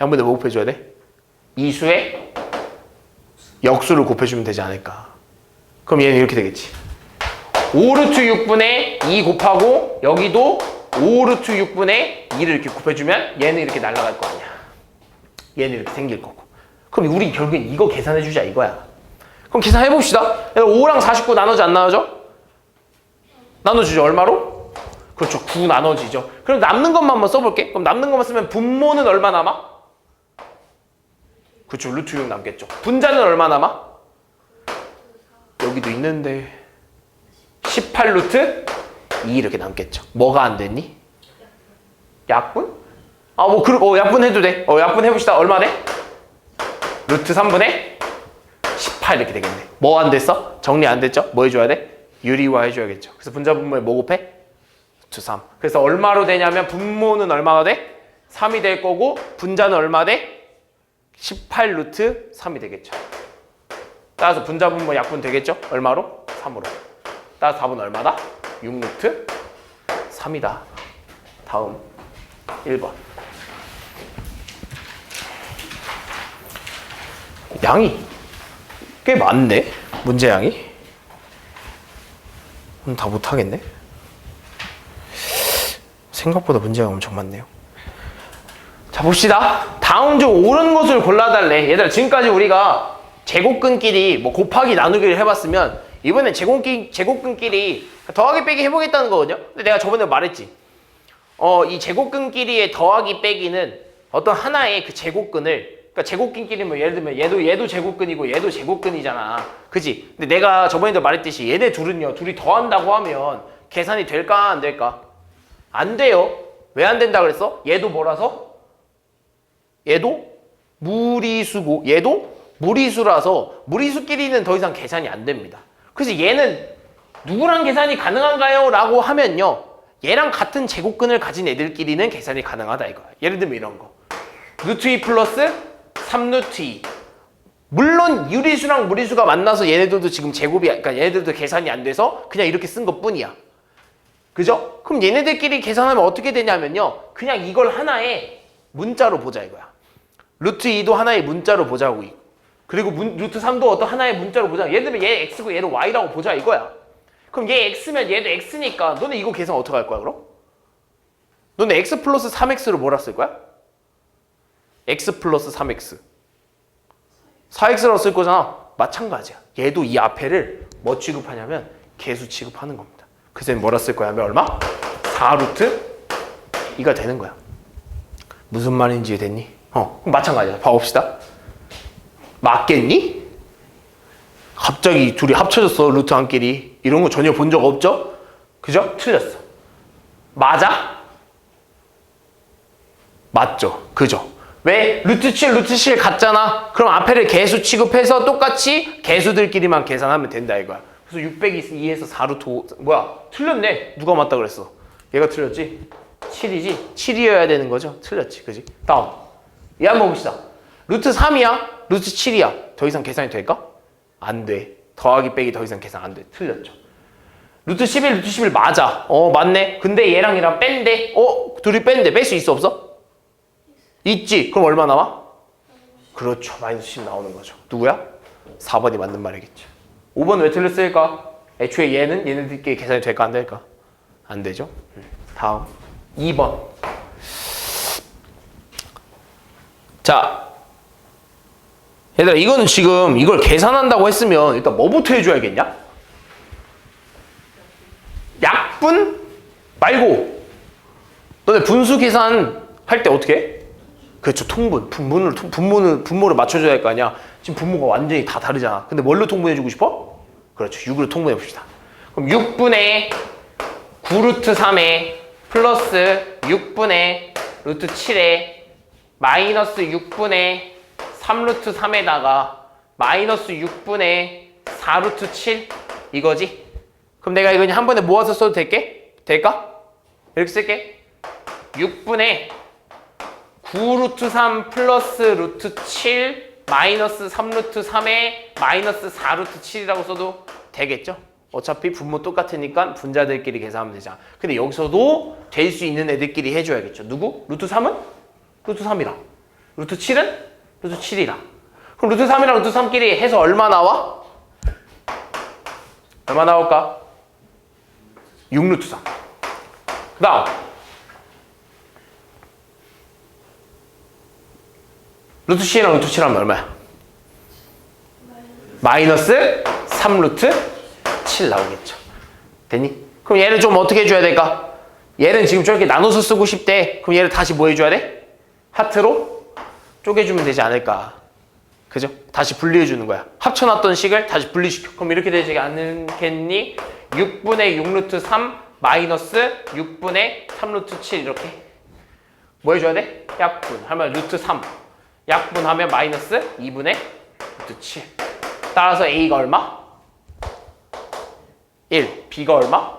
양변에 뭐 곱해줘야 돼? 이수의 역수를 곱해주면 되지 않을까. 그럼 얘는 이렇게 되겠지. 5루트 6분의 2 곱하고 여기도 5루트 6분의 2를 이렇게 곱해주면 얘는 이렇게 날아갈 거 아니야. 얘는 이렇게 생길 거고. 그럼 우리 결국엔 이거 계산해주자 이거야. 그럼 계산해봅시다. 5랑 49 나눠지 안 나눠져? 나눠주죠. 얼마로? 그렇죠. 9 나눠지죠. 그럼 남는 것만 한번 써볼게. 그럼 남는 것만 쓰면 분모는 얼마 남아? 그렇죠. 루트 6 남겠죠. 분자는 얼마 남아? 여기도 있는데 18 루트 2 이렇게 남겠죠. 뭐가 안 됐니? 약분? 아, 뭐 약분 해도 돼. 약분 해봅시다. 얼마 돼? 루트 3분의 18 이렇게 되겠네. 뭐 안 됐어? 정리 안 됐죠? 뭐 해줘야 돼? 유리화 해줘야겠죠. 그래서 분자 분모에 뭐 곱해? 루트 3. 그래서 얼마로 되냐면 분모는 얼마가 돼? 3이 될 거고 분자는 얼마 돼? 18 루트 3이 되겠죠. 따라서 분자 분모 약분 되겠죠? 얼마로? 3으로. 따라서 답은 얼마다? 6 루트 3이다. 다음 1번. 양이 꽤 많네. 문제 양이. 다 못하겠네. 생각보다 문제가 엄청 많네요. 자, 봅시다. 다음 중 옳은 것을 골라달래. 얘들아, 지금까지 우리가 제곱근끼리 뭐 곱하기 나누기를 해봤으면 이번엔 제곱근끼리 더하기 빼기 해보겠다는 거거든요. 근데 내가 저번에 말했지. 이 제곱근끼리의 더하기 빼기는 어떤 하나의 그 제곱근을, 그러니까 제곱근끼리 뭐 예를 들면 얘도 제곱근이고 얘도 제곱근이잖아. 그지? 근데 내가 저번에도 말했듯이 얘네 둘은요, 둘이 더한다고 하면 계산이 될까 안 될까? 안 돼요. 왜 안 된다 그랬어? 얘도 뭐라서? 얘도 무리수고 얘도 무리수라서 무리수끼리는 더 이상 계산이 안 됩니다. 그래서 얘는 누구랑 계산이 가능한가요? 라고 하면요, 얘랑 같은 제곱근을 가진 애들끼리는 계산이 가능하다 이거야. 예를 들면 이런 거. 루트 2 플러스 3루트 2. 물론 유리수랑 무리수가 만나서 얘네들도 지금 제곱이, 그러니까 얘네들도 계산이 안 돼서 그냥 이렇게 쓴 것 뿐이야. 그죠? 그럼 얘네들끼리 계산하면 어떻게 되냐면요, 그냥 이걸 하나의 문자로 보자 이거야. 루트 2도 하나의 문자로 보자고. 그리고 루트 3도 어떤 하나의 문자로 보자. 예를 들면 얘 X고 얘를 Y라고 보자 이거야. 그럼 얘 X면 얘도 X니까 너네 이거 계산 어떻게 할 거야 그럼? 너네 X 플러스 3X로 뭐라 쓸 거야? X 플러스 3X 4X라고 쓸 거잖아. 마찬가지야. 얘도 이 앞에를 뭐 취급하냐면 개수 취급하는 겁니다. 그래서 뭐라 쓸 거야 하면 얼마? 4루트 2가 되는 거야. 무슨 말인지 됐니? 그럼 마찬가지야. 봐봅시다. 맞겠니? 갑자기 둘이 합쳐졌어. 루트 한끼리. 이런 거 전혀 본 적 없죠? 그죠? 틀렸어. 맞아? 맞죠? 그죠? 왜? 루트 7, 루트 7 같잖아? 그럼 앞에를 개수 취급해서 똑같이 개수들끼리만 계산하면 된다 이거야. 그래서 602에서 4루트 5, 뭐야? 틀렸네. 누가 맞다 그랬어? 얘가 틀렸지? 7이지? 7이어야 되는 거죠? 틀렸지. 그지? 다음. 얘 한번 봅시다. 루트 3이야? 루트 7이야? 더 이상 계산이 될까? 안 돼. 더하기 빼기 더 이상 계산 안 돼. 틀렸죠. 루트 11, 루트 11 맞아. 맞네. 근데 얘랑 얘랑 뺀대. 둘이 뺀대. 뺄 수 있어 없어? 있지. 그럼 얼마 나와? 그렇죠. 마이너스 10 나오는 거죠. 누구야? 4번이 맞는 말이겠죠. 5번 왜 틀렸을까? 애초에 얘네들끼리 계산이 될까 안 될까? 안 되죠. 다음 2번. 자, 얘들아 이거는 지금 이걸 계산한다고 했으면 일단 뭐부터 해줘야겠냐? 약분 말고 너네 분수 계산 할 때 어떻게 해? 그렇죠. 분모를 맞춰줘야 할 거 아니야. 지금 분모가 완전히 다 다르잖아. 근데 뭘로 통분해주고 싶어? 그렇죠. 6으로 통분해 봅시다. 그럼 6분의 9루트 3에 플러스 6분의 루트 7에 마이너스 6분의 3루트 3에다가 마이너스 6분의 4루트 7 이거지? 그럼 내가 이거 그냥 한 번에 모아서 써도 될까? 이렇게 쓸게. 6분의 9루트 3 플러스 루트 7 마이너스 3루트 3에 마이너스 4루트 7이라고 써도 되겠죠? 어차피 분모 똑같으니까 분자들끼리 계산하면 되잖아. 근데 여기서도 될 수 있는 애들끼리 해줘야겠죠. 누구? 루트 3은? 루트 3이랑. 루트 7은? 루트 7이랑. 그럼 루트 3이랑 루트 3끼리 해서 얼마 나와? 얼마 나올까? 6루트 3. 그 다음 루트 7이랑 루트 7 하면 얼마야? 마이너스 3루트 7 나오겠죠. 됐니? 그럼 얘를 좀 어떻게 해줘야 될까? 얘는 지금 저렇게 나눠서 쓰고 싶대. 그럼 얘를 다시 뭐 해줘야 돼? 하트로 쪼개주면 되지 않을까? 그죠? 다시 분리해주는 거야. 합쳐놨던 식을 다시 분리시켜. 그럼 이렇게 되지 않겠니? 6분의 6루트 3 마이너스 6분의 3루트 7 이렇게 뭐 해줘야 돼? 약분 하면 루트 3 약분하면 마이너스 2분의 루트 7 따라서 A가 얼마? 1 B가 얼마?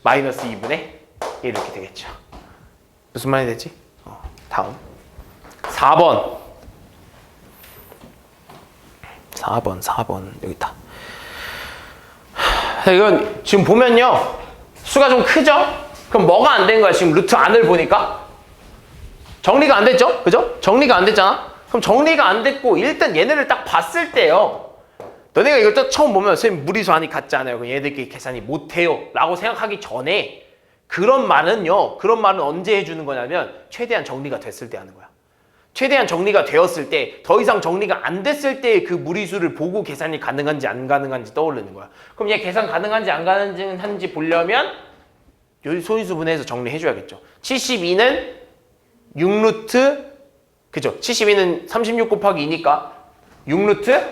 마이너스 2분의 1 이렇게 되겠죠. 무슨 말이 되지? 다음 4번 4번 여기 있다. 이건 지금 보면요 수가 좀 크죠? 그럼 뭐가 안 된 거야? 지금 루트 안을 보니까 정리가 안 됐죠? 그죠? 정리가 안 됐잖아? 그럼 정리가 안 됐고 일단 얘네를 딱 봤을 때요 너네가 이걸 딱 처음 보면 선생님 무리수 하니 같지 않아요? 그럼 얘네들끼리 계산이 못해요 라고 생각하기 전에 그런 말은 언제 해주는 거냐면 최대한 정리가 됐을 때 하는 거야. 최대한 정리가 되었을 때 더 이상 정리가 안 됐을 때 그 무리수를 보고 계산이 가능한지 안 가능한지 떠오르는 거야. 그럼 얘 계산 가능한지 안 가능한지 보려면 여기 소인수 분해해서 정리해줘야겠죠. 72는 6루트 그죠? 72는 36 곱하기 2니까 6루트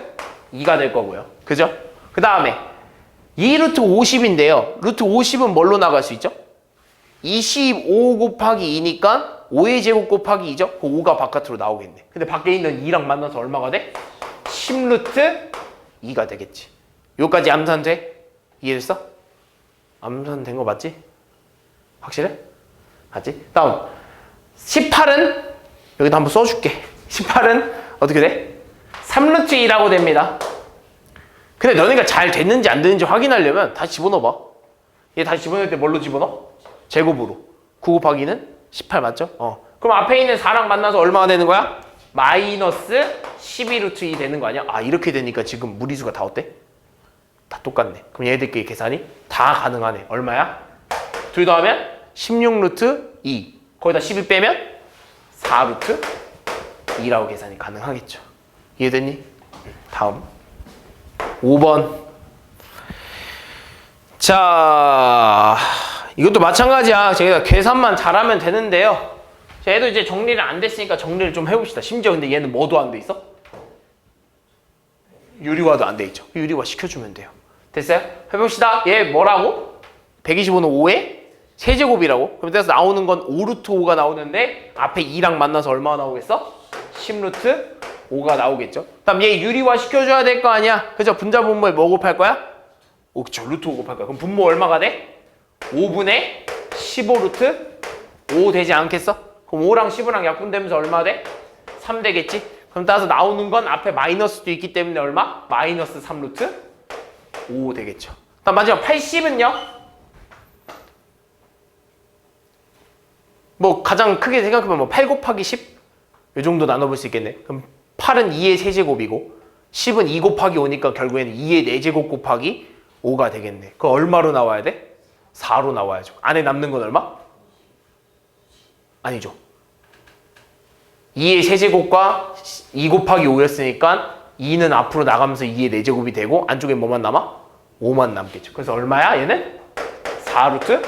2가 될 거고요. 그죠? 그 다음에 2루트 50인데요. 루트 50은 뭘로 나갈 수 있죠? 25 곱하기 2니까 5의 제곱 곱하기 2죠? 그 5가 바깥으로 나오겠네. 근데 밖에 있는 2랑 만나서 얼마가 돼? 10루트 2가 되겠지. 여기까지 암산 돼? 이해됐어? 암산 된 거 맞지? 확실해? 맞지? 다음 18은 여기다 한번 써줄게. 18은 어떻게 돼? 3루트 2라고 됩니다. 근데 너네가 잘 됐는지 안 됐는지 확인하려면 다시 집어넣어봐. 얘 다시 집어넣을 때 뭘로 집어넣어? 제곱으로. 9 곱하기 2는 18 맞죠? 그럼 앞에 있는 4랑 만나서 얼마가 되는 거야? 마이너스 12루트 2 되는 거 아니야? 이렇게 되니까 지금 무리수가 다 어때? 다 똑같네. 그럼 얘들끼리 계산이 다 가능하네. 얼마야? 둘 더하면 16루트 2 거기다 12 빼면 4루트 2라고 계산이 가능하겠죠. 이해됐니? 다음 5번 자 이것도 마찬가지야. 저희가 계산만 잘하면 되는데요. 자, 얘도 이제 정리를 안 됐으니까 정리를 좀 해봅시다. 심지어 근데 얘는 뭐도 안 돼 있어? 유리화도 안 돼 있죠. 유리화 시켜주면 돼요. 됐어요? 해봅시다. 얘 뭐라고? 125는 5의 세제곱이라고? 그럼 그래서 나오는 건 5루트 5가 나오는데 앞에 2랑 만나서 얼마가 나오겠어? 10루트 5가 나오겠죠. 그다음 얘 유리화 시켜줘야 될 거 아니야. 그죠? 분자 분모에 뭐 곱할 거야? 오, 그쵸. 루트 5 곱할 거야. 그럼 분모 얼마가 돼? 5분의 15루트 5 되지 않겠어? 그럼 5랑 15랑 약분되면서 얼마 돼? 3 되겠지? 그럼 따라서 나오는 건 앞에 마이너스도 있기 때문에 얼마? 마이너스 3루트 5 되겠죠. 그다음 마지막 80은요? 뭐 가장 크게 생각하면 뭐 8 곱하기 10? 이 정도 나눠볼 수 있겠네. 그럼 8은 2의 세제곱이고 10은 2 곱하기 5니까 결국에는 2의 4제곱 곱하기 5가 되겠네. 그거 얼마로 나와야 돼? 4로 나와야죠. 안에 남는 건 얼마? 아니죠. 2의 세제곱과 2 곱하기 5였으니까 2는 앞으로 나가면서 2의 4제곱이 되고 안쪽에 뭐만 남아? 5만 남겠죠. 그래서 얼마야? 얘는 4루트?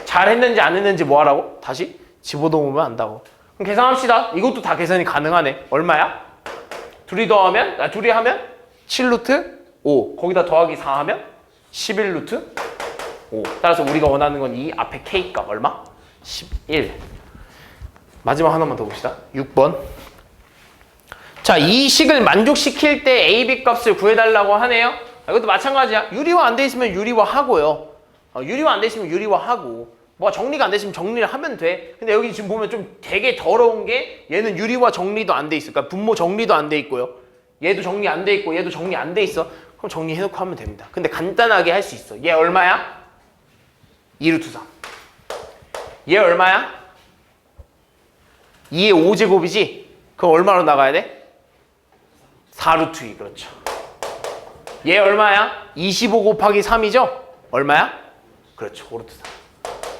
잘했는지 안 했는지 뭐 하라고? 다시 집어넣으면 안다고. 그럼 계산합시다. 이것도 다 계산이 가능하네. 얼마야? 둘이 하면 7루트 5. 거기다 더하기 4 하면 11루트 5. 따라서 우리가 원하는 건 이 앞에 K값 얼마? 11. 마지막 하나만 더 봅시다. 6번. 자, 이 식을 만족시킬 때 A, B 값을 구해달라고 하네요. 이것도 마찬가지야. 유리화 안 돼 있으면 유리화 하고요. 유리화 안 돼 있으면 유리화 하고. 뭐가 정리가 안 됐으면 정리를 하면 돼. 근데 여기 지금 보면 좀 되게 더러운 게 얘는 유리화 정리도 안 돼 있어. 그러니까 분모 정리도 안 돼 있고요. 얘도 정리 안 돼 있고 얘도 정리 안 돼 있어. 그럼 정리해놓고 하면 됩니다. 근데 간단하게 할 수 있어. 얘 얼마야? 2루트 3. 얘 얼마야? 2의 5제곱이지? 그럼 얼마로 나가야 돼? 4루트 2. 그렇죠. 얘 얼마야? 25 곱하기 3이죠? 얼마야? 그렇죠. 5루트 3.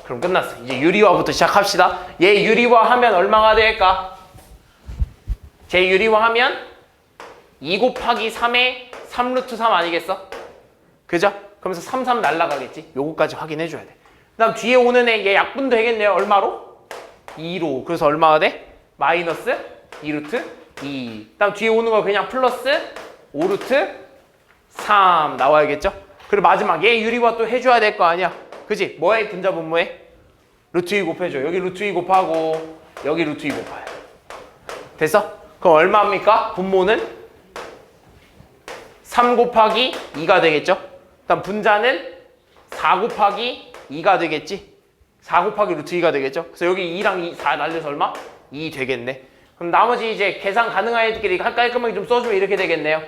그럼 끝났어. 이제 유리화부터 시작합시다. 얘 유리화하면 얼마가 될까? 제 유리화하면 2 곱하기 3에 3루트 3 아니겠어? 그죠? 그러면서 3, 3 날라가겠지? 요거까지 확인해줘야 돼. 그 다음 뒤에 오는 애 얘 약분 되겠네요. 얼마로? 2로. 그래서 얼마가 돼? 마이너스 2루트 2. 그 다음 뒤에 오는 거 그냥 플러스 5루트 3 나와야겠죠? 그리고 마지막 얘 유리화 또 해줘야 될 거 아니야? 그지? 뭐해? 분자 분모에? 루트 2 곱해줘. 여기 루트 2 곱하고 여기 루트 2 곱해요. 됐어? 그럼 얼마입니까? 분모는 3 곱하기 2가 되겠죠? 그다음 분자는 4 곱하기 2가 되겠지? 4 곱하기 루트 2가 되겠죠? 그래서 여기 2랑 4 날려서 얼마? 2 되겠네. 그럼 나머지 이제 계산 가능한 애들끼리 깔끔하게 좀 써주면 이렇게 되겠네요.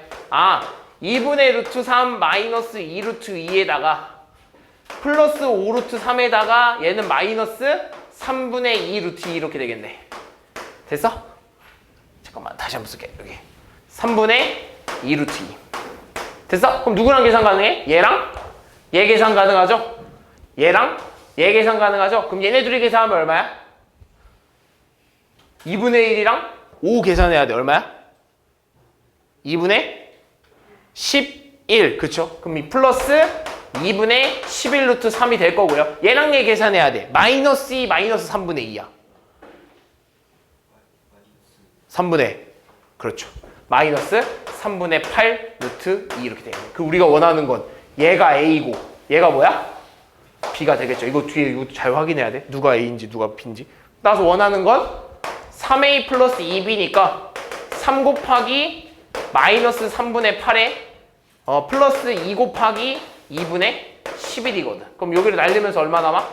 2분의 루트 3 마이너스 2 루트 2에다가 플러스 5 루트 3에다가 얘는 마이너스 3분의 2 루트 2 이렇게 되겠네. 됐어? 잠깐만 다시 한번 쓸게. 여기 3분의 2 루트 2. 됐어? 그럼 누구랑 계산 가능해? 얘랑? 얘 계산 가능하죠? 얘랑? 얘 계산 가능하죠? 그럼 얘네 둘이 계산하면 얼마야? 2분의 1이랑 5 계산해야 돼. 얼마야? 2분의 11. 그쵸? 그럼 이 플러스 2분의 11 루트 3이 될 거고요. 얘랑 얘 계산해야 돼. 마이너스 2 마이너스 3분의 2야. 3분의 그렇죠. 마이너스 3분의 8 루트 2 이렇게 되겠네. 그 우리가 원하는 건 얘가 A고 얘가 뭐야? B가 되겠죠. 이거 뒤에 이거 잘 확인해야 돼. 누가 A인지 누가 B인지. 따라서 원하는 건 3A 플러스 2B니까 3 곱하기 마이너스 3분의 8에 플러스 2 곱하기 2분의 11이거든. 그럼 여기를 날리면서 얼마 남아?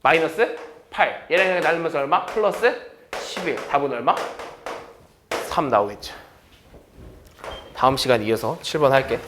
마이너스 8. 얘랑 얘랑 날리면서 얼마? 플러스 11. 답은 얼마? 3 나오겠죠. 다음 시간 이어서 7번 할게.